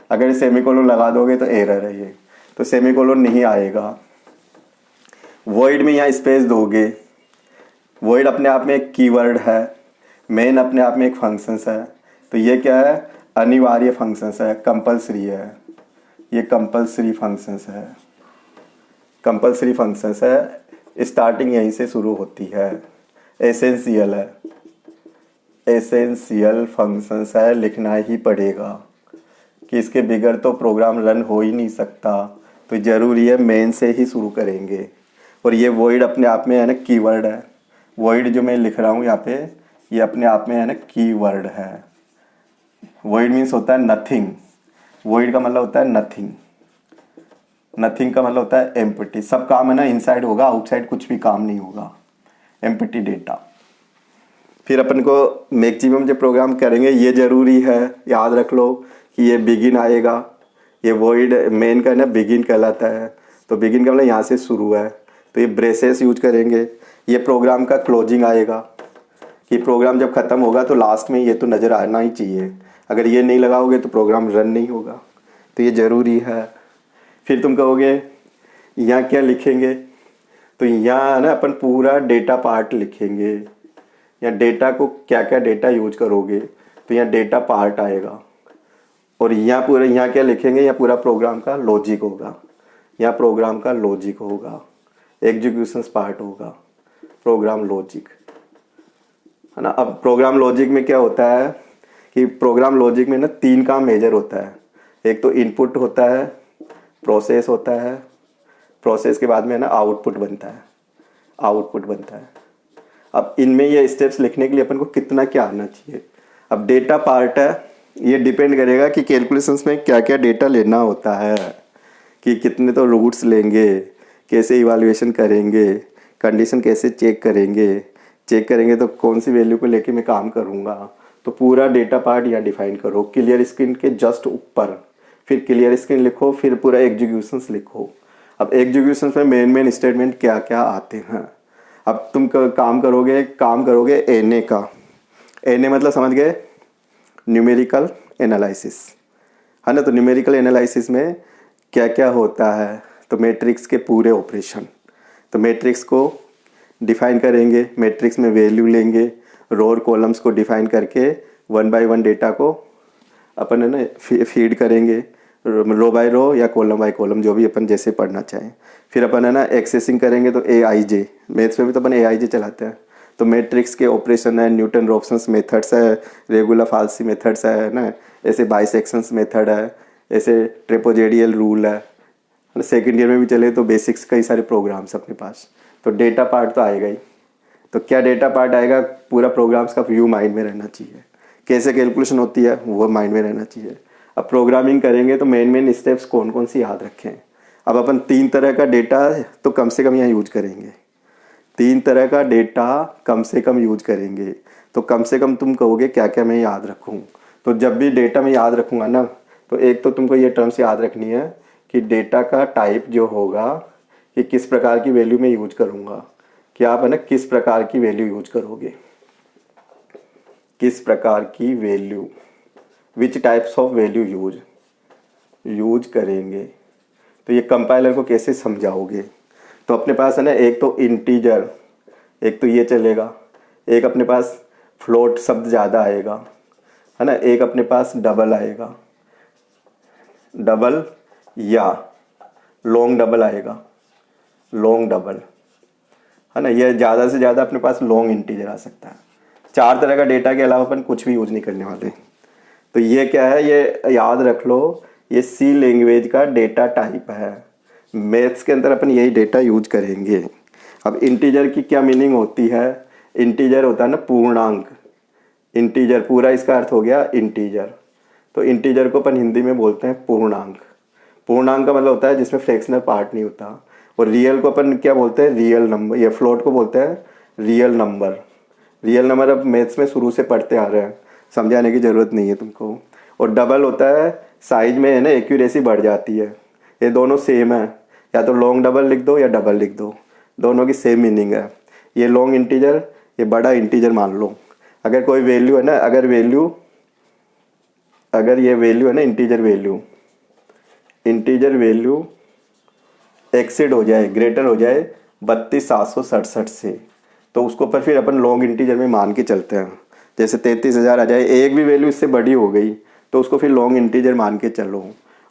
A: अगर सेमीकोलन लगा दोगे तो एरर है ये, तो सेमीकोलन नहीं आएगा। वॉइड में यहाँ स्पेस दोगे। वॉइड अपने आप में एक कीवर्ड है, मेन अपने आप में एक फंक्शंस है। तो ये क्या है? अनिवार्य फंक्शंस है, कंपलसरी है। ये कंपलसरी फंक्शंस है, कंपलसरी फंक्शंस है। स्टार्टिंग यहीं से शुरू होती है। एसेंशियल है, एसेंशियल फंक्शंस है, लिखना ही पड़ेगा कि इसके बगैर तो प्रोग्राम रन हो ही नहीं सकता। तो ज़रूरी है मेन से ही शुरू करेंगे। और ये वॉइड अपने आप में है ना कीवर्ड है। वॉइड जो मैं लिख रहा हूँ यहाँ पे, ये अपने आप में है ना कीवर्ड है। वॉइड मीन्स होता है नथिंग। वॉइड का मतलब होता है नथिंग। नथिंग का मतलब होता है एम्प्टी। सब काम है ना इनसाइड होगा, आउटसाइड कुछ भी काम नहीं होगा। Empty data. फिर अपन को मैक्सिमम जो प्रोग्राम करेंगे ये ज़रूरी है, याद रख लो कि ये बिगिन आएगा। ये वॉइड मेन का ना बिगिन कहलाता है। तो बिगिन का मतलब यहाँ से शुरू है, तो ये ब्रेसेस यूज करेंगे। ये प्रोग्राम का क्लोजिंग आएगा कि प्रोग्राम जब ख़त्म होगा तो लास्ट में ये तो नज़र आना ही चाहिए। अगर ये नहीं लगाओगे तो प्रोग्राम रन नहीं होगा, तो ये ज़रूरी है। फिर तुम कहोगे यहाँ क्या लिखेंगे? तो यहाँ ना अपन पूरा डेटा पार्ट लिखेंगे। या डेटा को क्या क्या डेटा यूज करोगे, तो यहाँ डेटा पार्ट आएगा। और यहाँ पूरा यहाँ क्या लिखेंगे? यहाँ पूरा प्रोग्राम का लॉजिक होगा। यहाँ प्रोग्राम का लॉजिक होगा, एग्जीक्यूशंस पार्ट होगा, प्रोग्राम लॉजिक है ना। अब प्रोग्राम लॉजिक में क्या होता है कि प्रोग्राम लॉजिक में ना 3 काम मेजर होता है। एक तो इनपुट होता है, प्रोसेस होता है, प्रोसेस के बाद में ना आउटपुट बनता है, आउटपुट बनता है। अब इनमें ये स्टेप्स लिखने के लिए अपन को कितना क्या आना चाहिए। अब डेटा पार्ट है, ये डिपेंड करेगा कि कैलकुलेशंस में क्या क्या डेटा लेना होता है, कि कितने तो रूट्स लेंगे, कैसे इवाल्यूएशन करेंगे, कंडीशन कैसे चेक करेंगे तो कौन सी वैल्यू को लेके मैं काम करूँगा। तो पूरा डेटा पार्ट यहाँ डिफाइन करो। क्लियर स्क्रीन के जस्ट ऊपर फिर क्लियर स्क्रीन लिखो, फिर पूरा एग्जीक्यूशंस लिखो। अब एग्जीक्यूशंस में मेन स्टेटमेंट क्या क्या आते हैं। अब तुम काम करोगे एनए का। एनए मतलब समझ गए? न्यूमेरिकल एनालिसिस है ना। तो न्यूमेरिकल एनालिसिस में क्या क्या होता है? तो मैट्रिक्स के पूरे ऑपरेशन। तो मैट्रिक्स को डिफाइन करेंगे, मैट्रिक्स में वैल्यू लेंगे, रो और कॉलम्स को डिफाइन करके 1 बाय 1 डेटा को अपन है ना फीड करेंगे, रो बाय रो या कॉलम बाय कॉलम, जो भी अपन जैसे पढ़ना चाहें। फिर अपन है ना एक्सेसिंग करेंगे, तो AIJ, मैथ्स में भी तो अपन AIJ चलाते हैं। तो मैट्रिक्स के ऑपरेशन है, न्यूटन रॉप्सन्स मेथड्स है, रेगुलर फाल्सी मेथड्स है ना, ऐसे बाइसेक्शंस मेथड है, ऐसे ट्रेपोजेडियल रूल है। सेकेंड ईयर में भी चले तो बेसिक्स कई सारे प्रोग्राम्स अपने पास। तो डेटा पार्ट तो आएगा ही। तो क्या डेटा पार्ट आएगा? पूरा प्रोग्राम्स का व्यू माइंड में रहना चाहिए, कैसे कैलकुलेशन होती है वो माइंड में रहना चाहिए। अब प्रोग्रामिंग करेंगे तो मेन स्टेप्स कौन कौन सी याद रखें। अब अपन 3 तरह का डेटा तो कम से कम यहाँ यूज करेंगे, 3 तरह का डेटा कम से कम यूज करेंगे। तो कम से कम तुम कहोगे क्या क्या मैं याद रखूँ। तो जब भी डेटा मैं याद रखूँगा ना, तो एक तो तुमको ये टर्म्स याद रखनी है कि डेटा का टाइप जो होगा कि किस प्रकार की वैल्यू में यूज करूँगा, कि आप है ना किस प्रकार की वैल्यू यूज करोगे, किस प्रकार की value, which types of value use करेंगे। तो ये कंपाइलर को कैसे समझाओगे। तो अपने पास है ना एक तो इंटीजर, एक तो ये चलेगा, एक अपने पास फ्लोट शब्द ज़्यादा आएगा है ना, एक अपने पास डबल आएगा। डबल या लॉन्ग डबल आएगा, लॉन्ग डबल, है ना। ये ज़्यादा से ज़्यादा अपने पास लॉन्ग इंटीजर आ सकता है। 4 तरह का डेटा के अलावा अपन कुछ भी यूज नहीं करने वाले। तो ये क्या है, ये याद रख लो, ये सी लैंग्वेज का डेटा टाइप है। मैथ्स के अंदर अपन यही डेटा यूज करेंगे। अब इंटीजर की क्या मीनिंग होती है? इंटीजर होता है ना पूर्णांक। इंटीजर पूरा इसका अर्थ हो गया इंटीजर। तो इंटीजर को अपन हिंदी में बोलते हैं पूर्णांक। पूर्णांक का मतलब होता है जिसमें फ्रैक्शनल पार्ट नहीं होता। और रियल को अपन क्या बोलते हैं? Real number. या फ्लोट को बोलते हैं रियल नंबर। रियल नंबर अब मैथ्स में शुरू से पढ़ते आ रहे हैं, समझाने की ज़रूरत नहीं है तुमको। और डबल होता है साइज में, है ना, एक्यूरेसी बढ़ जाती है। ये दोनों सेम है, या तो लॉन्ग डबल लिख दो या डबल लिख दो, दोनों की सेम मीनिंग है। ये लॉन्ग इंटीजर, ये बड़ा इंटीजर मान लो। अगर कोई वैल्यू है ना, अगर ये वैल्यू है ना, इंटीजर वैल्यू एक्सीड हो जाए, ग्रेटर हो जाए 32,767 से, तो उसको पर फिर अपन लॉन्ग इंटीजर में मान के चलते हैं। जैसे 33,000 आ जाए, एक भी वैल्यू इससे बड़ी हो गई तो उसको फिर लॉन्ग इंटीजर मान के चलो।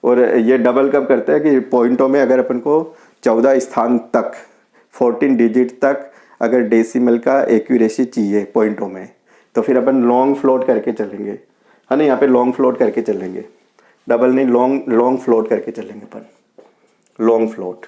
A: और ये डबल कब करते हैं कि पॉइंटों में अगर अपन को 14 स्थान तक, 14 डिजिट तक अगर डेसिमल का एक्यूरेसी चाहिए पॉइंटों में, तो फिर अपन लॉन्ग फ्लोट करके चलेंगे, है ना। यहाँ पे लॉन्ग फ्लोट करके चलेंगे, डबल नहीं, लॉन्ग फ्लोट करके चलेंगे अपन, लॉन्ग फ्लोट।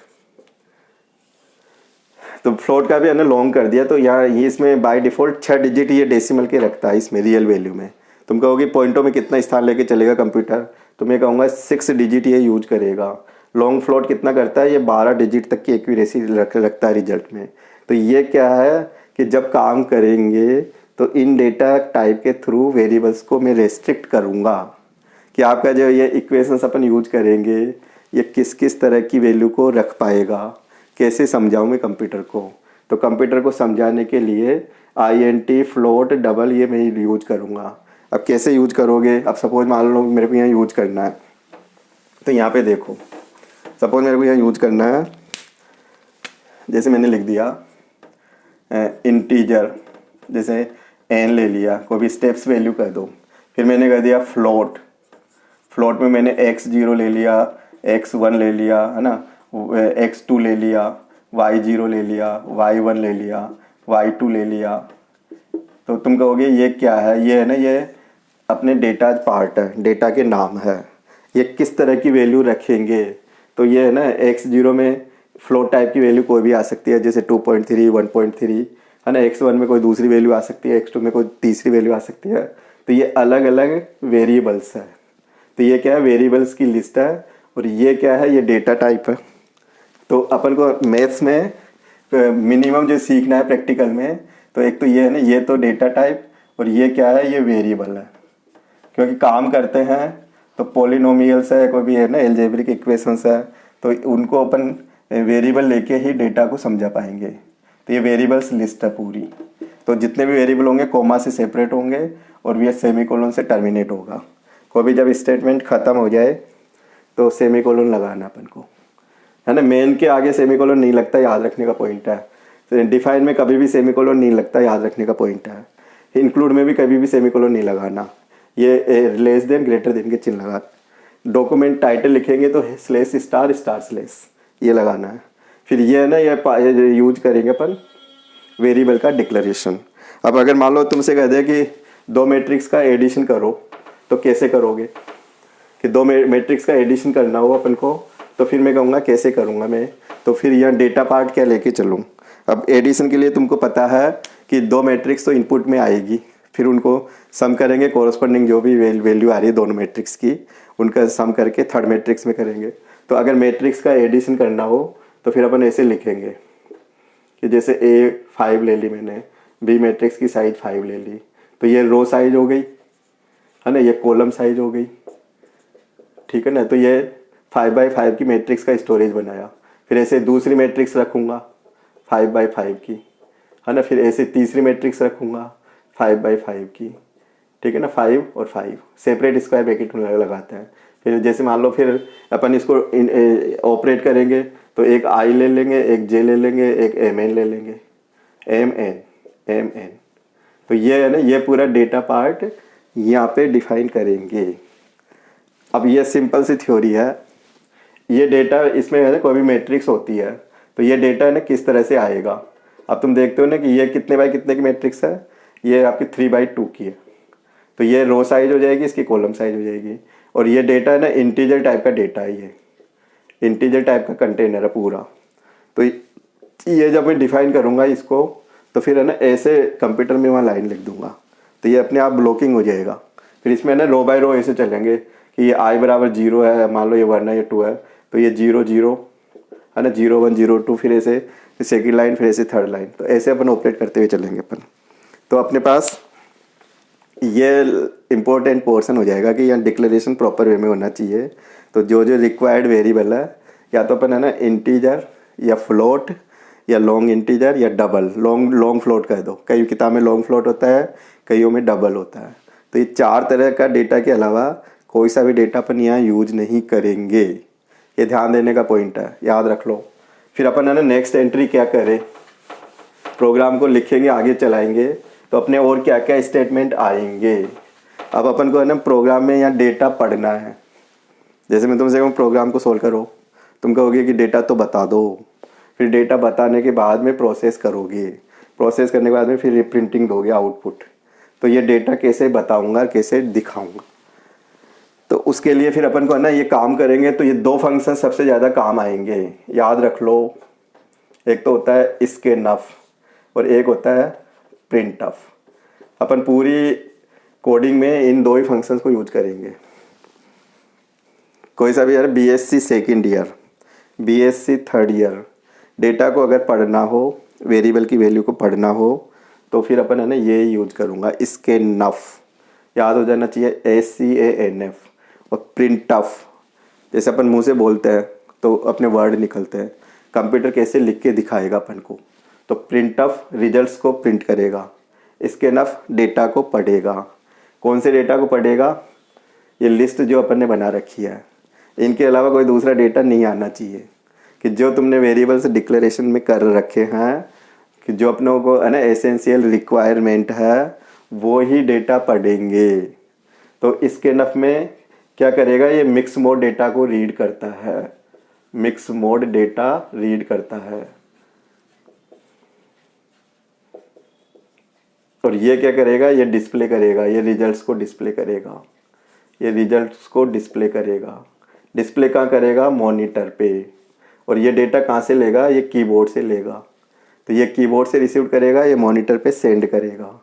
A: तो फ्लोट का भी है ना लॉन्ग कर दिया, तो यहाँ ये इसमें बाय डिफ़ॉल्ट 6 डिजिट ये डेसिमल के रखता है इसमें रियल वैल्यू में। तुम कहोगे पॉइंटों में कितना स्थान लेके चलेगा कंप्यूटर, तो मैं कहूँगा 6 डिजिट ये यूज करेगा। लॉन्ग फ्लोट कितना करता है? ये 12 डिजिट तक की एक्यूरेसी रखता है रिजल्ट में। तो ये क्या है कि जब काम करेंगे तो इन डेटा टाइप के थ्रू वेरिएबल्स को मैं रेस्ट्रिक्ट करूँगा कि आपका जो ये इक्वेशंस अपन यूज करेंगे ये किस किस तरह की वैल्यू को रख पाएगा, कैसे समझाऊँ मैं कंप्यूटर को। तो कंप्यूटर को समझाने के लिए INT, फ्लोट, डबल ये मैं यूज करूँगा। अब कैसे यूज करोगे? अब सपोज मान लो मेरे को यहाँ यूज करना है, तो यहाँ पे देखो, सपोज मेरे को यहाँ यूज करना है, जैसे मैंने लिख दिया इंटीजर, जैसे n ले लिया, कोई भी स्टेप्स वैल्यू कर दो। फिर मैंने कर दिया फ्लोट, फ्लोट में मैंने x0 ले लिया, x1 ले लिया, है ना, x2 ले लिया, y0 ले लिया, y1 ले लिया, y2 ले लिया। तो तुम कहोगे ये क्या है? ये है ना, ये अपने डेटा पार्ट है, डेटा के नाम है। ये किस तरह की वैल्यू रखेंगे? तो ये है ना x0 में फ्लोट टाइप की वैल्यू कोई भी आ सकती है, जैसे 2.3, 1.3, है ना। x1 में कोई दूसरी वैल्यू आ सकती है, x2 में कोई तीसरी वैल्यू आ सकती है। तो ये अलग अलग वेरिएबल्स है। तो ये क्या है? वेरिएबल्स की लिस्ट है। और ये क्या है? ये डेटा टाइप है। तो अपन को मैथ्स में मिनिमम जो सीखना है प्रैक्टिकल में, तो एक तो ये है ना, ये तो डेटा टाइप, और ये क्या है? ये वेरिएबल है। क्योंकि काम करते हैं तो पॉलिनोमियल्स है, कोई भी है ना, एल्जेब्रिक इक्वेशंस है, तो उनको अपन वेरिएबल लेके ही डेटा को समझा पाएंगे। तो ये वेरिएबल्स लिस्ट है पूरी। तो जितने भी वेरिएबल होंगे कॉमा से सेपरेट होंगे और ये सेमीकोलन से टर्मिनेट होगा। कोई भी जब स्टेटमेंट ख़त्म हो जाए तो सेमीकोलन लगाना अपन को, है ना। मेन के आगे सेमीकोलन नहीं लगता, याद रखने का पॉइंट है। तो डिफाइन में कभी भी सेमीकोलन नहीं लगता, याद रखने का पॉइंट है। इंक्लूड में भी कभी भी सेमीकोलन नहीं लगाना, ये लेस देन ग्रेटर देन के चिन्ह लगा। डॉक्यूमेंट टाइटल लिखेंगे तो स्लेश स्टार स्टार स्लेश ये लगाना है। फिर ये है ना, ये यूज करेंगे अपन वेरिएबल का डिक्लेरेशन। अब अगर मान लो तुमसे कह दे कि 2 मैट्रिक्स का एडिशन करो, तो कैसे करोगे? कि 2 मैट्रिक्स का एडिशन करना हो अपन को, तो फिर मैं कहूँगा कैसे करूँगा मैं? तो फिर यहाँ डेटा पार्ट क्या लेके चलूँ? अब एडिशन के लिए तुमको पता है कि 2 मैट्रिक्स तो इनपुट में आएगी, फिर उनको सम करेंगे, कोरस्पॉन्डिंग जो भी वैल्यू आ रही है दोनों मैट्रिक्स की, उनका सम करके थर्ड मैट्रिक्स में करेंगे। तो अगर मैट्रिक्स का एडिशन करना हो तो फिर अपन ऐसे लिखेंगे कि जैसे A5 ले ली मैंने, B मैट्रिक्स की साइज 5 ले ली, तो ये रो साइज हो गई, है ना, ये कॉलम साइज हो गई, ठीक है ना। तो ये 5x5 की मैट्रिक्स का स्टोरेज बनाया। फिर ऐसे दूसरी मैट्रिक्स रखूँगा 5x5 की, है ना। फिर ऐसे तीसरी मैट्रिक्स रखूँगा 5x5 की, ठीक है ना। 5 और 5 सेपरेट स्क्वायर ब्रैकेट में लगाते हैं। फिर जैसे मान लो फिर अपन इसको ऑपरेट करेंगे, तो एक I ले लेंगे, एक J ले लेंगे, एक MN ले लेंगे, MN। तो ये है ना, ये पूरा डेटा पार्ट यहाँ पे डिफाइन करेंगे। अब ये सिंपल सी थ्योरी है, ये डेटा इसमें है ना कोई भी मैट्रिक्स होती है तो ये डेटा है ना किस तरह से आएगा। अब तुम देखते हो ना कि ये कितने बाई कितने की मैट्रिक्स है, ये आपकी 3/2 की है। तो ये रो साइज हो जाएगी, इसकी कॉलम साइज हो जाएगी। और ये डेटा है ना इंटीजर टाइप का डेटा है, ये इंटीजर टाइप का कंटेनर है पूरा। तो ये जब मैं डिफाइन करूँगा इसको तो फिर है ना ऐसे कंप्यूटर में वहाँ लाइन लिख दूंगा तो ये अपने आप ब्लॉकिंग हो जाएगा। फिर इसमें है ना रो बाय रो ऐसे चलेंगे कि ये i बराबर 0 है, मान लो ये 1 है, ये 2 है, तो ये 0 0 है ना, 0 1 0 2, फिर ऐसे सेकेंड लाइन, फिर ऐसे थर्ड लाइन। तो ऐसे अपन ऑपरेट करते हुए चलेंगे अपन। तो अपने पास ये इम्पोर्टेंट पोर्शन हो जाएगा कि यहाँ डिक्लेरेशन प्रॉपर वे में होना चाहिए। तो जो जो रिक्वायर्ड वेरिएबल है, या तो अपन है ना इंटीजर या फ्लोट या लॉन्ग इंटीजर या डबल, लॉन्ग फ्लोट कह दो। कई किताब में लॉन्ग फ्लोट होता है, कईयों में डबल होता है। तो ये 4 तरह का डेटा के अलावा कोई सा भी डेटा अपन यहाँ यूज नहीं करेंगे। ये ध्यान देने का पॉइंट है, याद रख लो। फिर अपन है ना नेक्स्ट एंट्री क्या करें, प्रोग्राम को लिखेंगे, आगे चलाएंगे तो अपने और क्या क्या स्टेटमेंट आएंगे। अब अपन को है ना प्रोग्राम में यहाँ डेटा पढ़ना है। जैसे मैं तुमसे कहूँ प्रोग्राम को सोल्व करो, तुम कहोगे कि डेटा तो बता दो। फिर डेटा बताने के बाद में प्रोसेस करोगे, प्रोसेस करने के बाद में फिर रिप्रिंटिंग दोगे आउटपुट। तो ये डेटा कैसे बताऊंगा, कैसे दिखाऊंगा, तो उसके लिए फिर अपन को है ना ये काम करेंगे। तो ये 2 फंक्शन सबसे ज़्यादा काम आएंगे, याद रख लो। एक तो होता है स्कैनफ और एक होता है प्रिंटफ। अपन पूरी कोडिंग में इन 2 ही फंक्शंस को यूज करेंगे। कोई सा भी यार BSc second year, BSc third year, data को अगर पढ़ना हो, वेरिएबल की वैल्यू को पढ़ना हो, तो फिर अपन है ना ये यूज करूँगा, स्कैनफ, याद हो जाना चाहिए, SCANF। और प्रिंटफ, जैसे अपन मुंह से बोलते हैं तो अपने वर्ड निकलते हैं, कंप्यूटर कैसे लिख के दिखाएगा अपन को। तो प्रिंटफ रिजल्ट्स को प्रिंट करेगा, स्कैनफ डेटा को पढ़ेगा। कौन से डेटा को पढ़ेगा, ये लिस्ट जो अपन ने बना रखी है, इनके अलावा कोई दूसरा डेटा नहीं आना चाहिए। कि जो तुमने वेरिएबल्स डिक्लेरेशन में कर रखे हैं, कि जो अपनों को है ना एसेंशियल रिक्वायरमेंट है, वो ही डेटा पढ़ेंगे। तो स्कैनफ में क्या करेगा, ये मिक्स मोड डेटा को रीड करता है, मिक्स मोड डेटा रीड करता है। और ये क्या करेगा, ये डिस्प्ले करेगा, ये रिजल्ट्स को डिस्प्ले करेगा, ये रिजल्ट्स को डिस्प्ले करेगा। डिस्प्ले कहाँ करेगा, मॉनिटर पे। और ये डेटा कहाँ से लेगा, ये कीबोर्ड से लेगा। तो ये कीबोर्ड से रिसीव करेगा, ये मॉनिटर पे सेंड करेगा।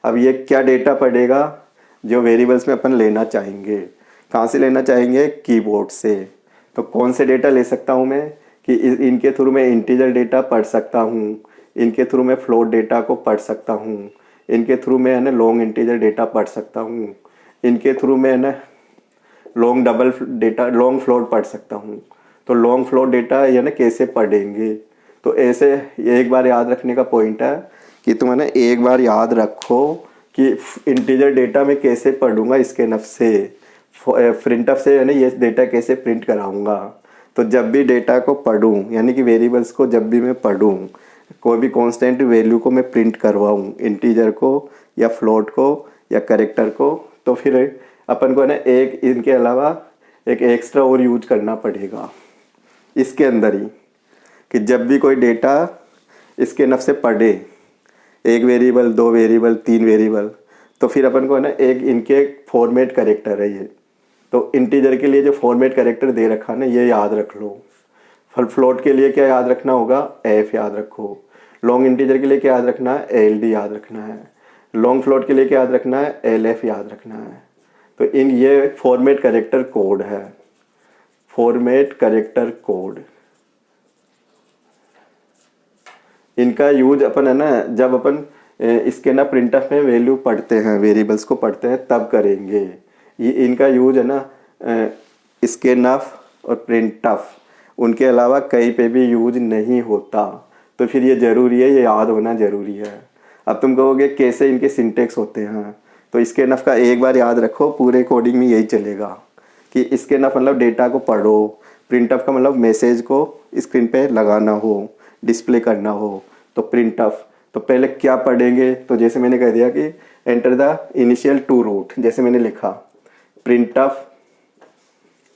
A: अब ये क्या डेटा पढ़ेगा, जो वेरिएबल्स में अपन लेना चाहेंगे। कहाँ से लेना चाहेंगे, कीबोर्ड से। तो कौन से डेटा ले सकता हूँ मैं, कि इनके थ्रू मैं इंटीजर डेटा पढ़ सकता हूँ, इनके थ्रू मैं फ्लोट डेटा को पढ़ सकता हूँ, इनके थ्रू मैं है ना लॉन्ग इंटीजर डेटा पढ़ सकता हूँ, इनके थ्रू मैं है ना long double data, long float पढ़ सकता हूँ। तो लॉन्ग फ्लोट डेटा ये ना कैसे पढ़ेंगे। तो ऐसे एक बार याद रखने का पॉइंट है कि तुम है ना एक बार याद रखो कि इंटीजर डेटा मैं कैसे पढ़ूंगा, स्कैनफ से, प्रिंटफ से है ना ये डेटा कैसे प्रिंट कराऊंगा। तो जब भी डेटा को पढ़ूं, यानी कि वेरिएबल्स को जब भी मैं पढ़ूं, कोई भी कांस्टेंट वैल्यू को मैं प्रिंट करवाऊं, इंटीजर को या फ्लोट को या कैरेक्टर को, तो फिर अपन को ना एक इनके अलावा एक एक्स्ट्रा और यूज करना पड़ेगा इसके अंदर ही। कि जब भी कोई डेटा स्कैनफ से पढ़े, 1 वेरिएबल, 2 वेरिएबल, 3 वेरिएबल, तो फिर अपन को है ना एक इनके फॉर्मेट कैरेक्टर है ये। तो इंटीजर के लिए जो फॉर्मेट कैरेक्टर दे रखा है ना, ये याद रख लो। फ्लोट के लिए क्या याद रखना होगा, F याद रखो। लॉन्ग इंटीजर के लिए क्या याद रखना है, LD याद रखना है। लॉन्ग फ्लोट के लिए क्या याद रखना है, LF याद रखना है। तो इन ये फॉर्मेट कैरेक्टर कोड है, फॉर्मेट कैरेक्टर कोड। इनका यूज अपन है ना जब अपन इसके ना प्रिंटफ में वैल्यू पढ़ते हैं, वेरिएबल्स को पढ़ते हैं, तब करेंगे। ये इनका यूज है ना स्कैनफ और प्रिंटफ, उनके अलावा कहीं पे भी यूज नहीं होता। तो फिर ये ज़रूरी है, ये याद होना ज़रूरी है। अब तुम कहोगे कैसे इनके सिंटेक्स होते हैं, तो स्कैनफ का एक बार याद रखो, पूरे कोडिंग में यही चलेगा कि स्कैनफ मतलब डेटा को पढ़ो, प्रिंटफ का मतलब मैसेज को स्क्रीन पे लगाना हो, डिस्प्ले करना हो। तो प्रिंटफ, तो पहले क्या पढ़ेंगे, तो जैसे मैंने कह दिया कि enter the initial two root, जैसे मैंने लिखा प्रिंटफ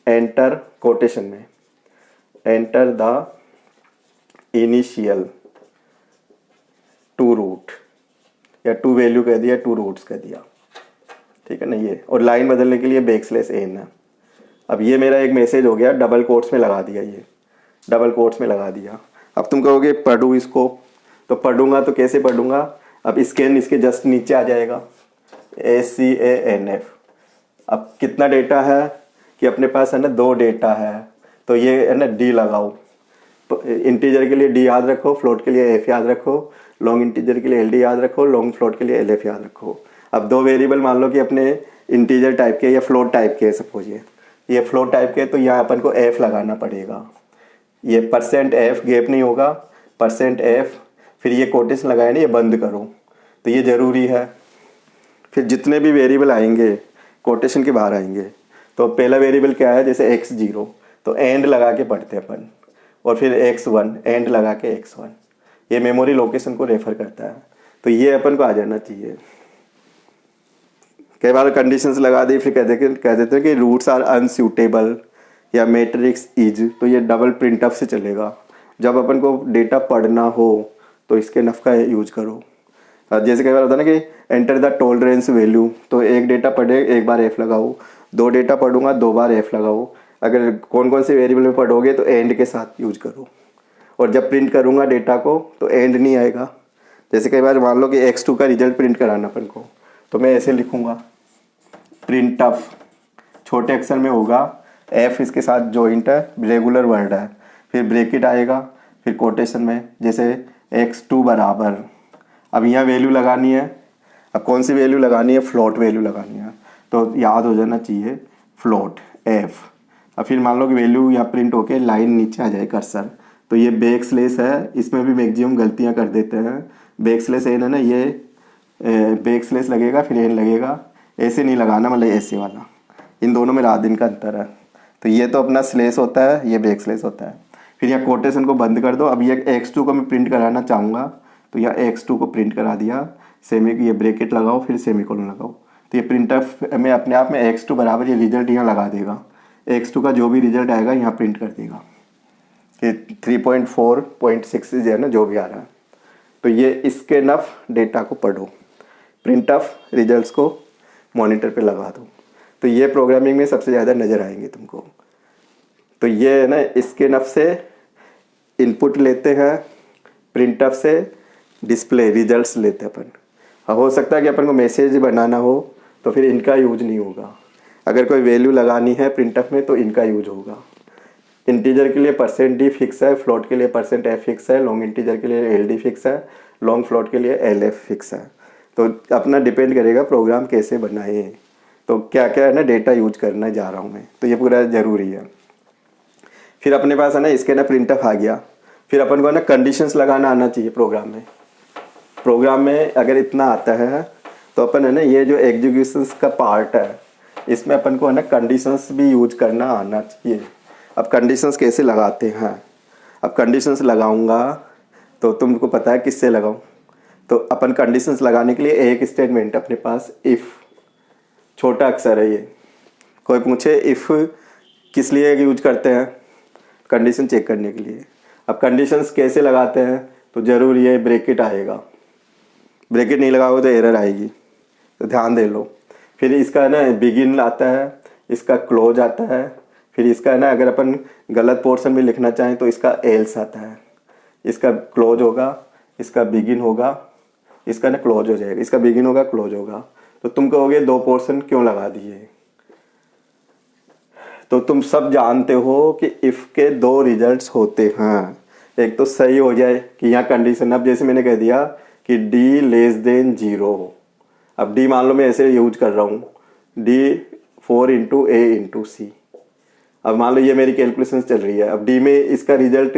A: एंटर कोटेशन में, enter the initial two root, या टू वैल्यू कह दिया, टू रूट्स कह दिया, ठीक है ना ये। और लाइन बदलने के लिए \n है। अब ये मेरा एक मैसेज हो गया, डबल कोट्स में लगा दिया, ये डबल कोट्स में लगा दिया। अब तुम कहोगे पढ़ूँ इसको, तो पढ़ूंगा तो कैसे पढ़ूंगा? अब स्कैन इसके जस्ट नीचे आ जाएगा, SCANF। अब कितना डेटा है कि अपने पास है ना 2 डेटा है, तो ये है ना D लगाओ। इंटीजर के लिए D याद रखो, फ्लोट के लिए F याद रखो, लॉन्ग इंटीजर के लिए LD याद रखो, लॉन्ग फ्लोट के लिए LF याद रखो। अब 2 वेरिएबल मान लो कि अपने इंटीजर टाइप के या फ्लोट टाइप के, सपोज ये फ्लोट टाइप के, तो यहाँ अपन को F लगाना पड़ेगा। ये %F गैप नहीं होगा, %F, फिर ये कोटेशन लगाए ना, ये बंद करो, तो ये ज़रूरी है। फिर जितने भी वेरिएबल आएंगे कोटेशन के बाहर आएंगे। तो पहला वेरिएबल क्या है, जैसे x0, तो एंड लगा के पढ़ते हैं अपन, और फिर x1 एंड लगा के x1, ये मेमोरी लोकेशन को रेफर करता है। तो ये अपन को आ जाना चाहिए। कई बार कंडीशंस लगा दी, फिर कह देते हैं कि रूट्स आर अनसूटेबल या मैट्रिक्स इज, तो ये डबल प्रिंटअप से चलेगा। जब अपन को डेटा पढ़ना हो तो इसके नफ का यूज करो। जैसे कई बार होता है ना कि एंटर द टॉलरेंस वैल्यू, तो एक डेटा पढ़े एक बार F लगाओ, 2 डेटा पढ़ूंगा 2 बार F लगाओ। अगर कौन कौन से वेरिएबल में पढ़ोगे तो एंड के साथ यूज करो। और जब प्रिंट करूंगा डेटा को तो एंड नहीं आएगा। जैसे कई बार मान लो कि x2 का रिजल्ट प्रिंट कराना अपन को, तो मैं ऐसे लिखूंगा, प्रिंटअप छोटे अक्षर में होगा, F इसके साथ जॉइंट है, रेगुलर वर्ड है, फिर ब्रैकेट आएगा, फिर कोटेशन में जैसे x2 बराबर, अब यहाँ वैल्यू लगानी है। अब कौन सी वैल्यू लगानी है? फ्लोट वैल्यू लगानी है, तो याद हो जाना चाहिए फ्लोट F। अब फिर मान लो कि वैल्यू यहाँ प्रिंट होके लाइन नीचे आ जाए कर्सर, तो ये बैकस्लैश है, इसमें भी मैक्सिमम गलतियाँ कर देते हैं। बैकस्लैश एन है ना, ये बैकस्लैश लगेगा फिर एन लगेगा, ऐसे नहीं लगाना, मतलब ऐसे वाला। इन दोनों में रात दिन का अंतर है। तो ये तो अपना स्लैश होता है, ये बैकस्लैश होता है। फिर यहाँ कोटेशन को बंद कर दो। अब ये x2 को मैं प्रिंट कराना चाहूँगा, तो यहाँ x2 को प्रिंट करा दिया, ये ब्रैकेट लगाओ, फिर सेमीकोलन लगाओ, तो ये प्रिंटअप में अपने आप में x2 बराबर ये रिजल्ट यहाँ लगा देगा। x2 का जो भी रिजल्ट आएगा यहाँ प्रिंट कर देगा कि 3.4.6 है ना, जो भी आ रहा है। तो ये इसके नफ डेटा को पढ़ो, प्रिंटअप रिजल्ट्स को मॉनिटर पे लगा दो। तो ये प्रोग्रामिंग में सबसे ज़्यादा नज़र आएंगे तुमको। तो ये है ना, इसके नफ से इनपुट लेते हैं, प्रिंटअप से डिस्प्ले रिजल्ट्स लेते हैं अपन। हो सकता है कि अपन को मैसेज बनाना हो तो फिर इनका यूज नहीं होगा। अगर कोई वैल्यू लगानी है प्रिंटअप में तो इनका यूज होगा। इंटीजर के लिए %d फिक्स है, फ्लोट के लिए %f फिक्स है, लॉन्ग इंटीजर के लिए LD फिक्स है, लॉन्ग फ्लोट के लिए LF फिक्स है। तो अपना डिपेंड करेगा प्रोग्राम कैसे बनाए, तो क्या क्या है ना डेटा यूज करना जा रहा हूँ मैं, तो ये पूरा ज़रूरी है। फिर अपने पास है ना इसके ना प्रिंटअप आ गया, फिर अपन को ना कंडीशंस लगाना आना चाहिए प्रोग्राम में। प्रोग्राम में अगर इतना आता है तो अपन है ना, ये जो एग्जीक्यूशंस का पार्ट है इसमें अपन को है ना कंडीशंस भी यूज करना आना चाहिए। अब कंडीशंस कैसे लगाते हैं? अब कंडीशंस लगाऊंगा तो तुमको पता है किससे लगाऊं। तो अपन कंडीशंस लगाने के लिए एक स्टेटमेंट अपने पास, इफ़, छोटा अक्षर है ये। कोई पूछे इफ़ किस लिए यूज करते हैं? कंडीशन चेक करने के लिए। अब कंडीशंस कैसे लगाते हैं? तो ज़रूर ये ब्रैकेट आएगा, ब्रैकेट नहीं लगाओगे तो एरर आएगी, तो ध्यान दे लो। फिर इसका है ना बिगिन आता है, इसका क्लोज आता है, फिर इसका है ना अगर अपन गलत पोर्शन में लिखना चाहें तो इसका एल्स आता है। इसका क्लोज होगा, इसका बिगिन होगा, इसका ना क्लोज हो जाएगा, इसका बिगिन होगा क्लोज होगा। तो तुम कहोगे 2 पोर्शन क्यों लगा दिए? तो तुम सब जानते हो कि इफ़ के 2 रिजल्ट्स होते हैं। एक तो सही हो जाए कि यहाँ कंडीशन, अब जैसे मैंने कह दिया कि d<0। अब d मान लो मैं ऐसे यूज कर रहा हूँ, d 4 × a × c। अब मान लो ये मेरी कैलकुलेशन चल रही है, अब d में इसका रिजल्ट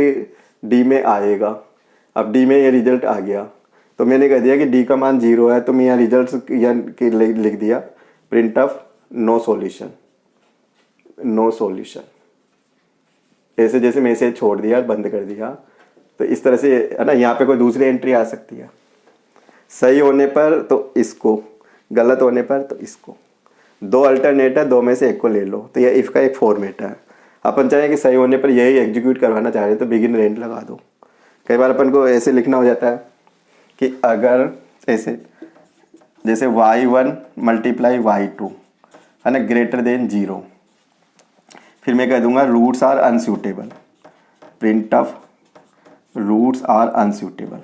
A: d में आएगा। अब d में ये रिजल्ट आ गया, तो मैंने कह दिया कि d का मान 0 है, तो मैं यहाँ रिजल्ट लिख दिया प्रिंटअप नो सॉल्यूशन, नो सॉल्यूशन। ऐसे जैसे मैसेज छोड़ दिया, बंद कर दिया। तो इस तरह से है ना, यहाँ पे कोई दूसरी एंट्री आ सकती है। सही होने पर तो इसको, गलत होने पर तो इसको। 2 अल्टरनेट है, 2 में से एक को ले लो। तो यह इफ़ का एक फॉर्मेट है। अपन चाहें कि सही होने पर यही एग्जीक्यूट करवाना चाह रहे हैं तो बिगिन एंड लगा दो। कई बार अपन को ऐसे लिखना हो जाता है कि अगर ऐसे जैसे y1 मल्टीप्लाई y2 है ना ग्रेटर देन 0, फिर मैं कह दूंगा roots are unsuitable, print of roots are unsuitable.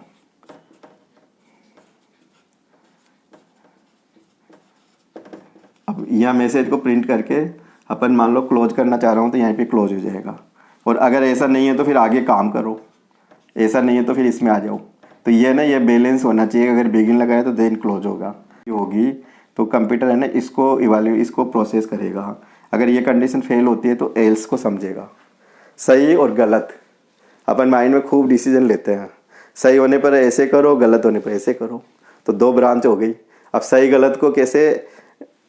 A: अब यह मैसेज को प्रिंट करके अपन मान लो क्लोज करना चाह रहा हूँ तो यहाँ पे क्लोज हो जाएगा। और अगर ऐसा नहीं है तो फिर आगे काम करो, ऐसा नहीं है तो फिर इसमें आ जाओ। तो ये ना ये बैलेंस होना चाहिए। अगर बिगिन लगाए तो देन क्लोज होगी तो कंप्यूटर है ना इसको प्रोसेस करेगा। अगर ये कंडीशन फेल होती है तो एल्स को समझेगा। सही और गलत अपन माइंड में खूब डिसीजन लेते हैं, सही होने पर ऐसे करो, गलत होने पर ऐसे करो। तो दो ब्रांच हो गई। अब सही गलत को कैसे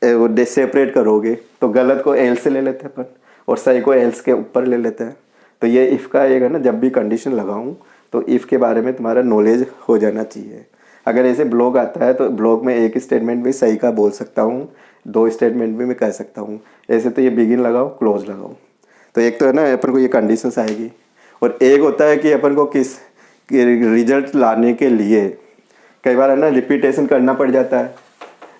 A: सेपरेट करोगे, तो गलत को एल से ले लेते हैं अपन और सही को एल्स के ऊपर ले लेते हैं। तो ये इफ़ का एक है ना, जब भी कंडीशन लगाऊं तो इफ़ के बारे में तुम्हारा नॉलेज हो जाना चाहिए। अगर ऐसे ब्लॉक आता है तो ब्लॉक में एक स्टेटमेंट में सही का बोल सकता हूँ, दो स्टेटमेंट में मैं कह सकता हूँ। ऐसे तो ये बिगिन लगाओ क्लोज लगाओ। तो एक तो है ना अपन को ये कंडीशंस आएगी, और एक होता है कि अपन को किस रिजल्ट लाने के लिए कई बार है ना रिपीटेशन करना पड़ जाता है।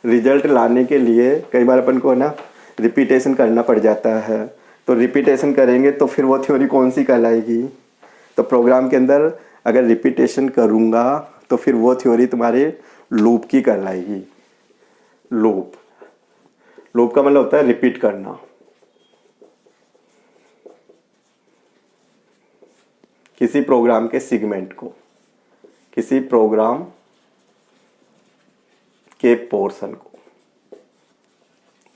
A: रिजल्ट लाने के लिए कई बार अपन को है ना रिपीटेशन करना पड़ जाता है। तो रिपीटेशन करेंगे तो फिर वो थ्योरी कौन सी कहलाएगी, तो प्रोग्राम के अंदर अगर रिपीटेशन करूँगा तो फिर वो थ्योरी तुम्हारे लूप की कहलाएगी। लूप का मतलब होता है रिपीट करना। किसी प्रोग्राम के सेगमेंट को, किसी प्रोग्राम के पोर्शन को,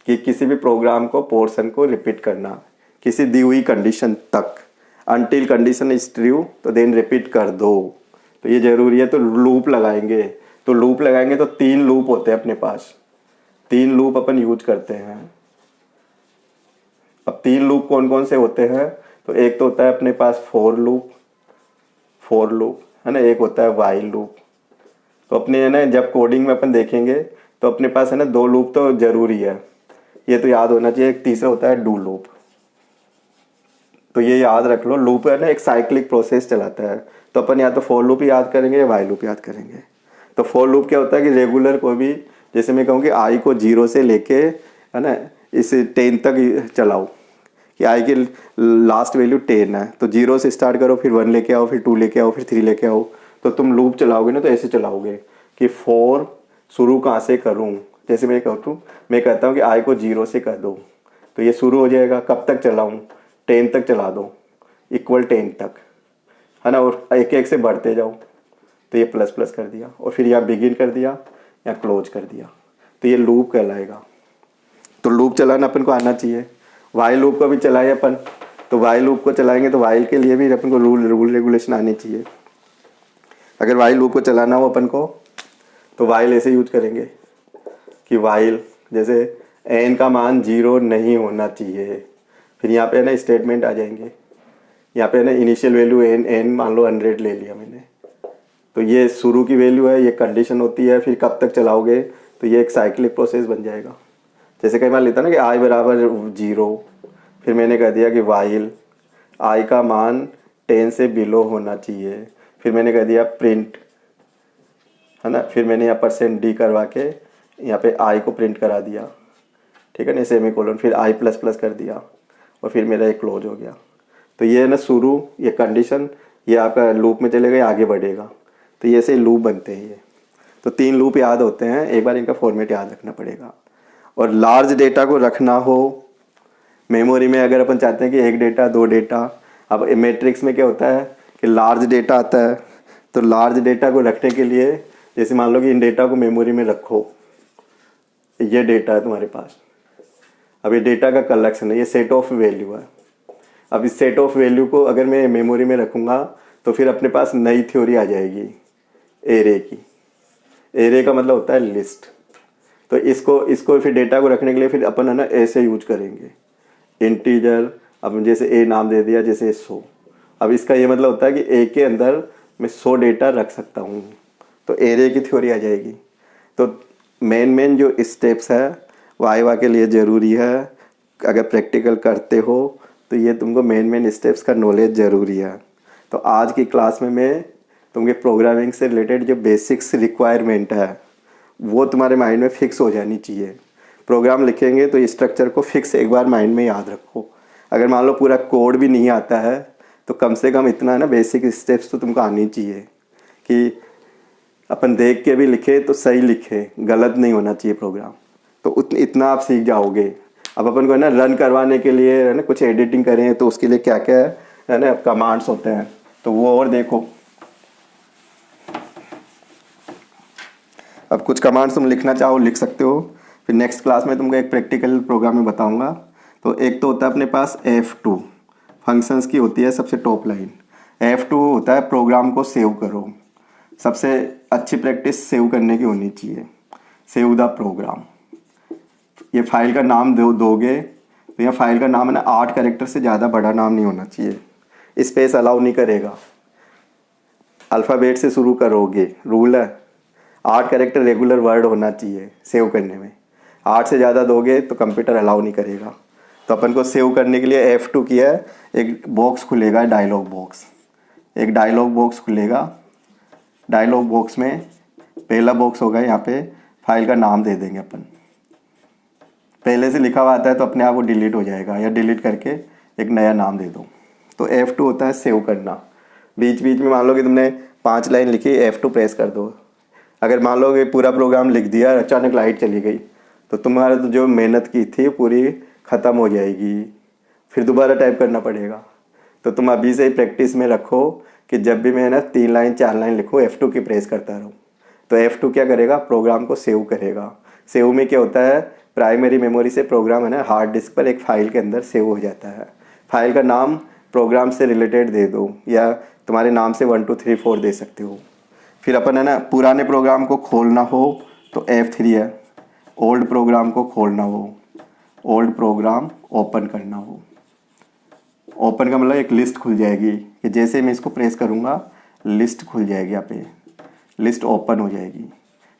A: कि किसी भी प्रोग्राम को पोर्शन को रिपीट करना किसी दी हुई कंडीशन तक। अनटिल कंडीशन इज ट्रू तो देन रिपीट कर दो। तो ये जरूरी है। तो लूप लगाएंगे तो 3 लूप होते हैं अपने पास, 3 लूप अपन यूज करते हैं। अब 3 लूप कौन कौन से होते हैं, तो एक तो होता है अपने पास फोर लूप है ना, एक होता है वाइल लूप। तो अपने है ना जब कोडिंग में अपन देखेंगे तो अपने पास है ना 2 लूप तो जरूरी है, ये तो याद होना चाहिए। एक तीसरा होता है डू लूप। तो ये याद रख लो, लूप है ना एक साइक्लिक प्रोसेस चलाता है। तो अपन या तो फॉर लूप याद करेंगे या वाइल लूप याद करेंगे। तो फॉर लूप क्या होता है कि रेगुलर को भी, जैसे मैं कहूँ कि आई को 0 से लेके है ना इस 10 तक चलाओ, कि आई की लास्ट वैल्यू 10 है, तो 0 से स्टार्ट करो, फिर 1 लेके आओ, फिर 2 लेके आओ, फिर 3 लेके आओ। तो तुम लूप चलाओगे ना तो ऐसे चलाओगे कि फॉर शुरू कहाँ से करूँ। जैसे मैं कहता हूँ कि आई को 0 से कर दो, तो ये शुरू हो जाएगा। कब तक चलाऊँ, 10 तक चला दो, इक्वल 10 तक है ना, और एक एक से बढ़ते जाओ। तो ये प्लस प्लस कर दिया, और फिर यहाँ बिगिन कर दिया या क्लोज कर दिया, तो ये लूप कहलाएगा। तो लूप चलाना अपन को आना चाहिए। वाइल लूप को भी चलाए अपन, तो वाइल लूप को चलाएंगे तो वाइल के लिए भी अपन को रूल रेगुलेशन आने चाहिए। अगर वाइल लूप को चलाना हो अपन को तो वाइल ऐसे यूज करेंगे कि वाइल जैसे एन का मान 0 नहीं होना चाहिए। फिर यहाँ पे ना स्टेटमेंट आ जाएंगे, यहाँ पे ना इनिशियल वैल्यू एन मान लो 100 ले लिया मैंने, तो ये शुरू की वैल्यू है, ये कंडीशन होती है। फिर कब तक चलाओगे, तो ये एक साइक्लिक प्रोसेस बन जाएगा। जैसे कई बार लेता ना कि आई बराबर 0, फिर मैंने कह दिया कि वाइल आई का मान 10 से बिलो होना चाहिए, फिर मैंने कह दिया प्रिंट है ना, फिर मैंने यहाँ %d करवा के यहाँ पे आई को प्रिंट करा दिया, ठीक है ना, सेमीकोलन, फिर आई प्लस प्लस कर दिया, और फिर मेरा ये क्लोज हो गया। तो ये ना शुरू, ये कंडीशन, ये आपका लूप में चलेगा, आगे बढ़ेगा। तो ये ऐसे लूप बनते हैं ये। तो 3 लूप याद होते हैं, एक बार इनका फॉर्मेट याद रखना पड़ेगा। और लार्ज डेटा को रखना हो मेमोरी में, अगर अपन चाहते हैं कि 1 डेटा 2 डेटा, अब मैट्रिक्स में क्या होता है कि लार्ज डेटा आता है। तो लार्ज डेटा को रखने के लिए, जैसे मान लो कि इन डेटा को मेमोरी में रखो, ये डेटा है तुम्हारे पास, अब ये डेटा का कलेक्शन है, ये सेट ऑफ वैल्यू है। अब इस सेट ऑफ वैल्यू को अगर मैं मेमोरी में रखूँगा तो फिर अपने पास नई थ्योरी आ जाएगी एरे की। एरे का मतलब होता है लिस्ट। तो इसको फिर डेटा को रखने के लिए फिर अपन है ना ऐसे यूज करेंगे, इंटीजर। अब जैसे ए नाम दे दिया, जैसे 100। अब इसका ये मतलब होता है कि ए के अंदर मैं 100 डेटा रख सकता हूँ, तो एरे की थ्योरी आ जाएगी। तो मेन जो स्टेप्स है वाइवा के लिए ज़रूरी है, अगर प्रैक्टिकल करते हो तो ये तुमको मेन स्टेप्स का नॉलेज ज़रूरी है। तो आज की क्लास में मैं तुमके प्रोग्रामिंग से रिलेटेड जो बेसिक्स रिक्वायरमेंट है वो तुम्हारे माइंड में फिक्स हो जानी चाहिए। प्रोग्राम लिखेंगे तो स्ट्रक्चर को फिक्स एक बार माइंड में याद रखो। अगर मान लो पूरा कोड भी नहीं आता है तो कम से कम इतना है ना, बेसिक स्टेप्स तो तुमको आनी चाहिए कि अपन देख के भी लिखे तो सही लिखे, गलत नहीं होना चाहिए प्रोग्राम। तो इतना आप सीख जाओगे। अब अपन को है ना रन करवाने के लिए है ना कुछ एडिटिंग करें तो उसके लिए क्या क्या है ना कमांड्स होते हैं, तो वो और देखो। अब कुछ कमांड्स तुम लिखना चाहो लिख सकते हो, फिर नेक्स्ट क्लास में तुमको एक प्रैक्टिकल प्रोग्राम में बताऊंगा। तो एक तो होता है अपने पास F2 फंक्शंस की होती है सबसे टॉप लाइन। F2 होता है प्रोग्राम को सेव करो। सबसे अच्छी प्रैक्टिस सेव करने की होनी चाहिए, सेव द प्रोग्राम। ये फाइल का नाम दोगे तो यह फाइल का नाम है ना 8 कैरेक्टर से ज़्यादा बड़ा नाम नहीं होना चाहिए, स्पेस अलाउ नहीं करेगा। अल्फ़ाबेट से शुरू करोगे, रूल है 8 कैरेक्टर रेगुलर वर्ड होना चाहिए सेव करने में। 8 से ज़्यादा दोगे तो कंप्यूटर अलाउ नहीं करेगा। तो अपन को सेव करने के लिए F2 किया है, एक बॉक्स खुलेगा डायलॉग बॉक्स, एक डायलॉग बॉक्स खुलेगा। डायलॉग बॉक्स में पहला बॉक्स होगा, यहाँ पे फाइल का नाम दे देंगे अपन। पहले से लिखा हुआ आता है तो अपने आप वो डिलीट हो जाएगा, या डिलीट करके एक नया नाम दे दो। तो F2 होता है सेव करना। बीच बीच में मान लो कि तुमने 5 लाइन लिखी, F2 प्रेस कर दो। अगर मान लो कि पूरा प्रोग्राम लिख दिया और अचानक लाइट चली गई तो तुम्हारा तो जो मेहनत की थी पूरी ख़त्म हो जाएगी, फिर दोबारा टाइप करना पड़ेगा। तो तुम अभी से ही प्रैक्टिस में रखो कि जब भी मैं ना 3 लाइन 4 लाइन लिखूँ F2 की प्रेस करता रहूँ। तो F2 क्या करेगा, प्रोग्राम को सेव करेगा। सेव में क्या होता है, प्राइमरी मेमोरी से प्रोग्राम है ना हार्ड डिस्क पर एक फ़ाइल के अंदर सेव हो जाता है। फाइल का नाम प्रोग्राम से रिलेटेड दे दो, या तुम्हारे नाम से 1 2 3 4 दे सकते हो। फिर अपन है ना पुराने प्रोग्राम को खोलना हो तो F3 है, ओल्ड प्रोग्राम को खोलना हो, ओल्ड प्रोग्राम ओपन करना हो। ओपन का मतलब एक लिस्ट खुल जाएगी कि जैसे मैं इसको प्रेस करूँगा लिस्ट खुल जाएगी, यहाँ पे लिस्ट ओपन हो जाएगी।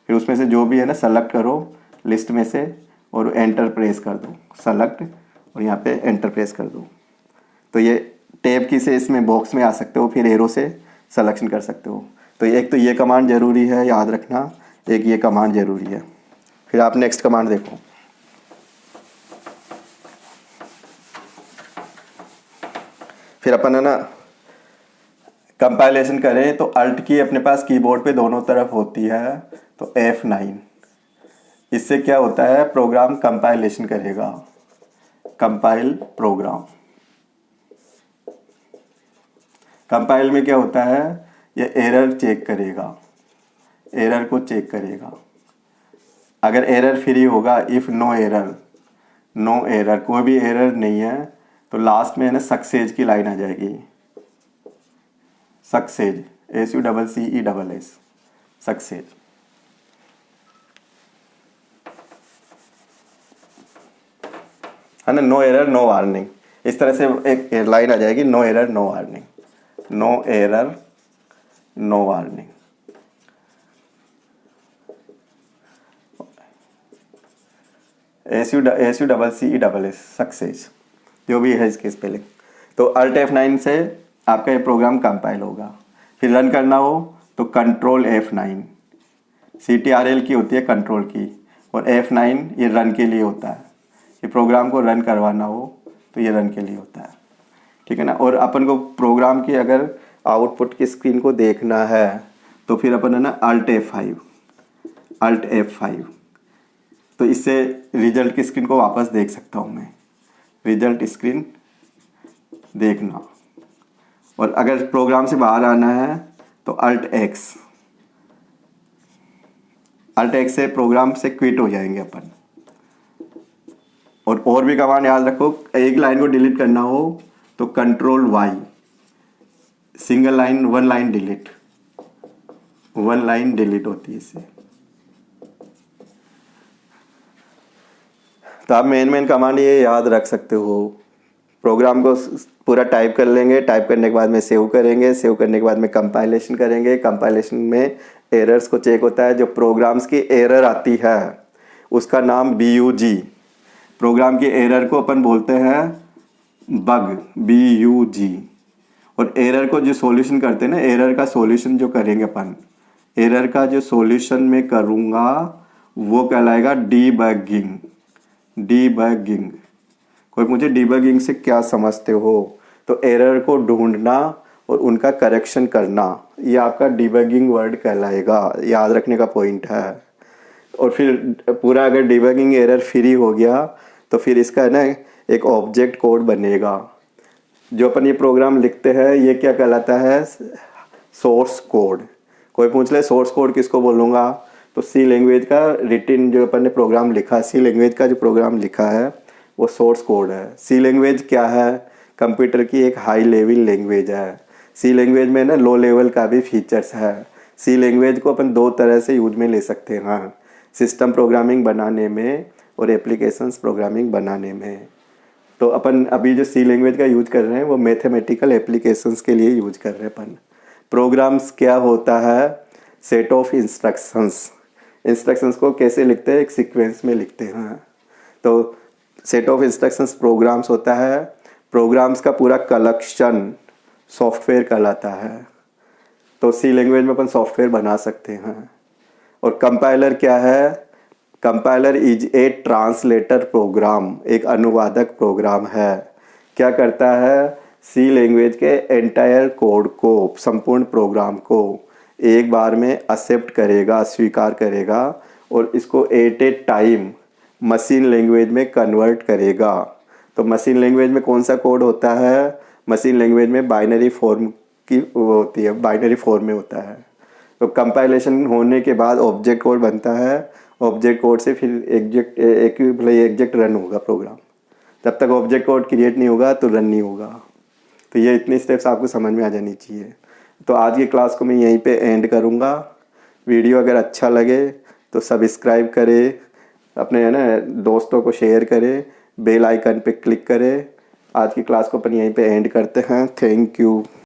A: फिर उसमें से जो भी है ना सेलेक्ट करो लिस्ट में से और एंटर प्रेस कर दो, सेलेक्ट और यहाँ पे एंटर प्रेस कर दो। तो ये टैब की से इसमें बॉक्स में आ सकते हो, फिर एरो से सिलेक्शन कर सकते हो। तो एक तो ये कमांड ज़रूरी है याद रखना, एक ये कमांड ज़रूरी है। फिर आप नेक्स्ट कमांड देखो। फिर अपन है ना कंपाइलेशन करें तो अल्ट की अपने पास कीबोर्ड पे दोनों तरफ होती है, तो F9। इससे क्या होता है, प्रोग्राम कंपाइलेशन करेगा, कंपाइल प्रोग्राम। कंपाइल में क्या होता है, ये एरर चेक करेगा, एरर को चेक करेगा। अगर एरर फ्री होगा, if no error, no error, कोई भी एरर नहीं है तो लास्ट में है ना सक्सेस की लाइन आ जाएगी। Success, SUCCESS, success. है ना, नो एरर नो वार्निंग, इस तरह से एक लाइन आ जाएगी, no error no warning, no error no warning. SUCCESS, success, जो भी है इसके स्पेलिंग। तो अल्ट F9 से आपका ये प्रोग्राम कंपाइल होगा। फिर रन करना हो तो कंट्रोल F9, CTRL की होती है कंट्रोल की, और F9 ये रन के लिए होता है। ये प्रोग्राम को रन करवाना हो तो ये रन के लिए होता है, ठीक है ना। और अपन को प्रोग्राम की अगर आउटपुट की स्क्रीन को देखना है तो फिर अपन है ना अल्ट F5, तो इससे रिजल्ट की स्क्रीन को वापस देख सकता हूँ मैं, रिजल्ट स्क्रीन देखना। और अगर प्रोग्राम से बाहर आना है तो अल्ट एक्स से प्रोग्राम से क्विट हो जाएंगे अपन। और भी कमांड याद रखो, एक लाइन को डिलीट करना हो तो control Y, single line, one line delete होती है इससे। तो आप मेन कमांड ये याद रख सकते हो। प्रोग्राम को पूरा टाइप कर लेंगे, टाइप करने के बाद में सेव करेंगे, सेव करने के बाद में कंपाइलेशन करेंगे। कंपाइलेशन में एरर्स को चेक होता है, जो प्रोग्राम्स की एरर आती है उसका नाम BUG। प्रोग्राम की एरर को अपन बोलते हैं बग, BUG। और एरर को जो सॉल्यूशन करते हैं ना, एरर का सॉल्यूशन जो करेंगे अपन, एरर का जो सॉल्यूशन मैं करूँगा वो कहलाएगा डीबगिंग। डीबगिंग, कोई मुझे डीबगिंग से क्या समझते हो? तो एरर को ढूंढना और उनका करेक्शन करना, ये आपका डीबगिंग वर्ड कहलाएगा, याद रखने का पॉइंट है। और फिर पूरा अगर डिबगिंग एरर फ्री हो गया तो फिर इसका है ना एक ऑब्जेक्ट कोड बनेगा। जो अपन ये प्रोग्राम लिखते हैं ये क्या कहलाता है? Source code. कोई पूछ ले सोर्स कोड किसको बोलूँगा, तो सी लैंग्वेज का रिटिन जो अपन ने प्रोग्राम लिखा, सी लैंग्वेज का जो प्रोग्राम लिखा है वो सोर्स कोड है। सी लैंग्वेज क्या है? कंप्यूटर की एक हाई लेवल लैंग्वेज है। सी लैंग्वेज में ना लो लेवल का भी फीचर्स है। सी लैंग्वेज को अपन दो तरह से यूज में ले सकते हैं, सिस्टम प्रोग्रामिंग बनाने में और एप्लीकेशंस प्रोग्रामिंग बनाने में। तो अपन अभी जो सी लैंग्वेज का यूज कर रहे हैं वो मैथमेटिकल एप्लीकेशंस के लिए यूज कर रहे हैं अपन। प्रोग्राम्स क्या होता है? Set of instructions. इंस्ट्रक्शंस को कैसे लिखते हैं? एक सीक्वेंस में लिखते हैं। तो सेट ऑफ इंस्ट्रक्शंस प्रोग्राम्स होता है। प्रोग्राम्स का पूरा कलेक्शन सॉफ्टवेयर कहलाता है। तो सी लैंग्वेज में अपन सॉफ्टवेयर बना सकते हैं। और कंपाइलर क्या है? Compiler is a translator program, एक अनुवादक प्रोग्राम है। क्या करता है? सी लैंग्वेज के एंटायर कोड को, संपूर्ण प्रोग्राम को एक बार में एक्सेप्ट करेगा, स्वीकार करेगा और इसको at a time machine language में कन्वर्ट करेगा। तो मशीन लैंग्वेज में कौन सा कोड होता है? मशीन लैंग्वेज में बाइनरी फॉर्म की वो होती है, बाइनरी फॉर्म में होता है। तो कंपाइलेशन होने के बाद ऑब्जेक्ट कोड बनता है। ऑब्जेक्ट कोड से फिर एग्जेक्ट रन होगा प्रोग्राम। जब तक ऑब्जेक्ट कोड क्रिएट नहीं होगा तो रन नहीं होगा। तो ये इतने स्टेप्स आपको समझ में आ जानी चाहिए। तो आज की क्लास को मैं यहीं पे एंड करूँगा। वीडियो अगर अच्छा लगे तो सब्सक्राइब करें, अपने है ना दोस्तों को शेयर करें, बेल आइकन पे क्लिक करें। आज की क्लास को अपन यहीं पे एंड करते हैं। Thank you.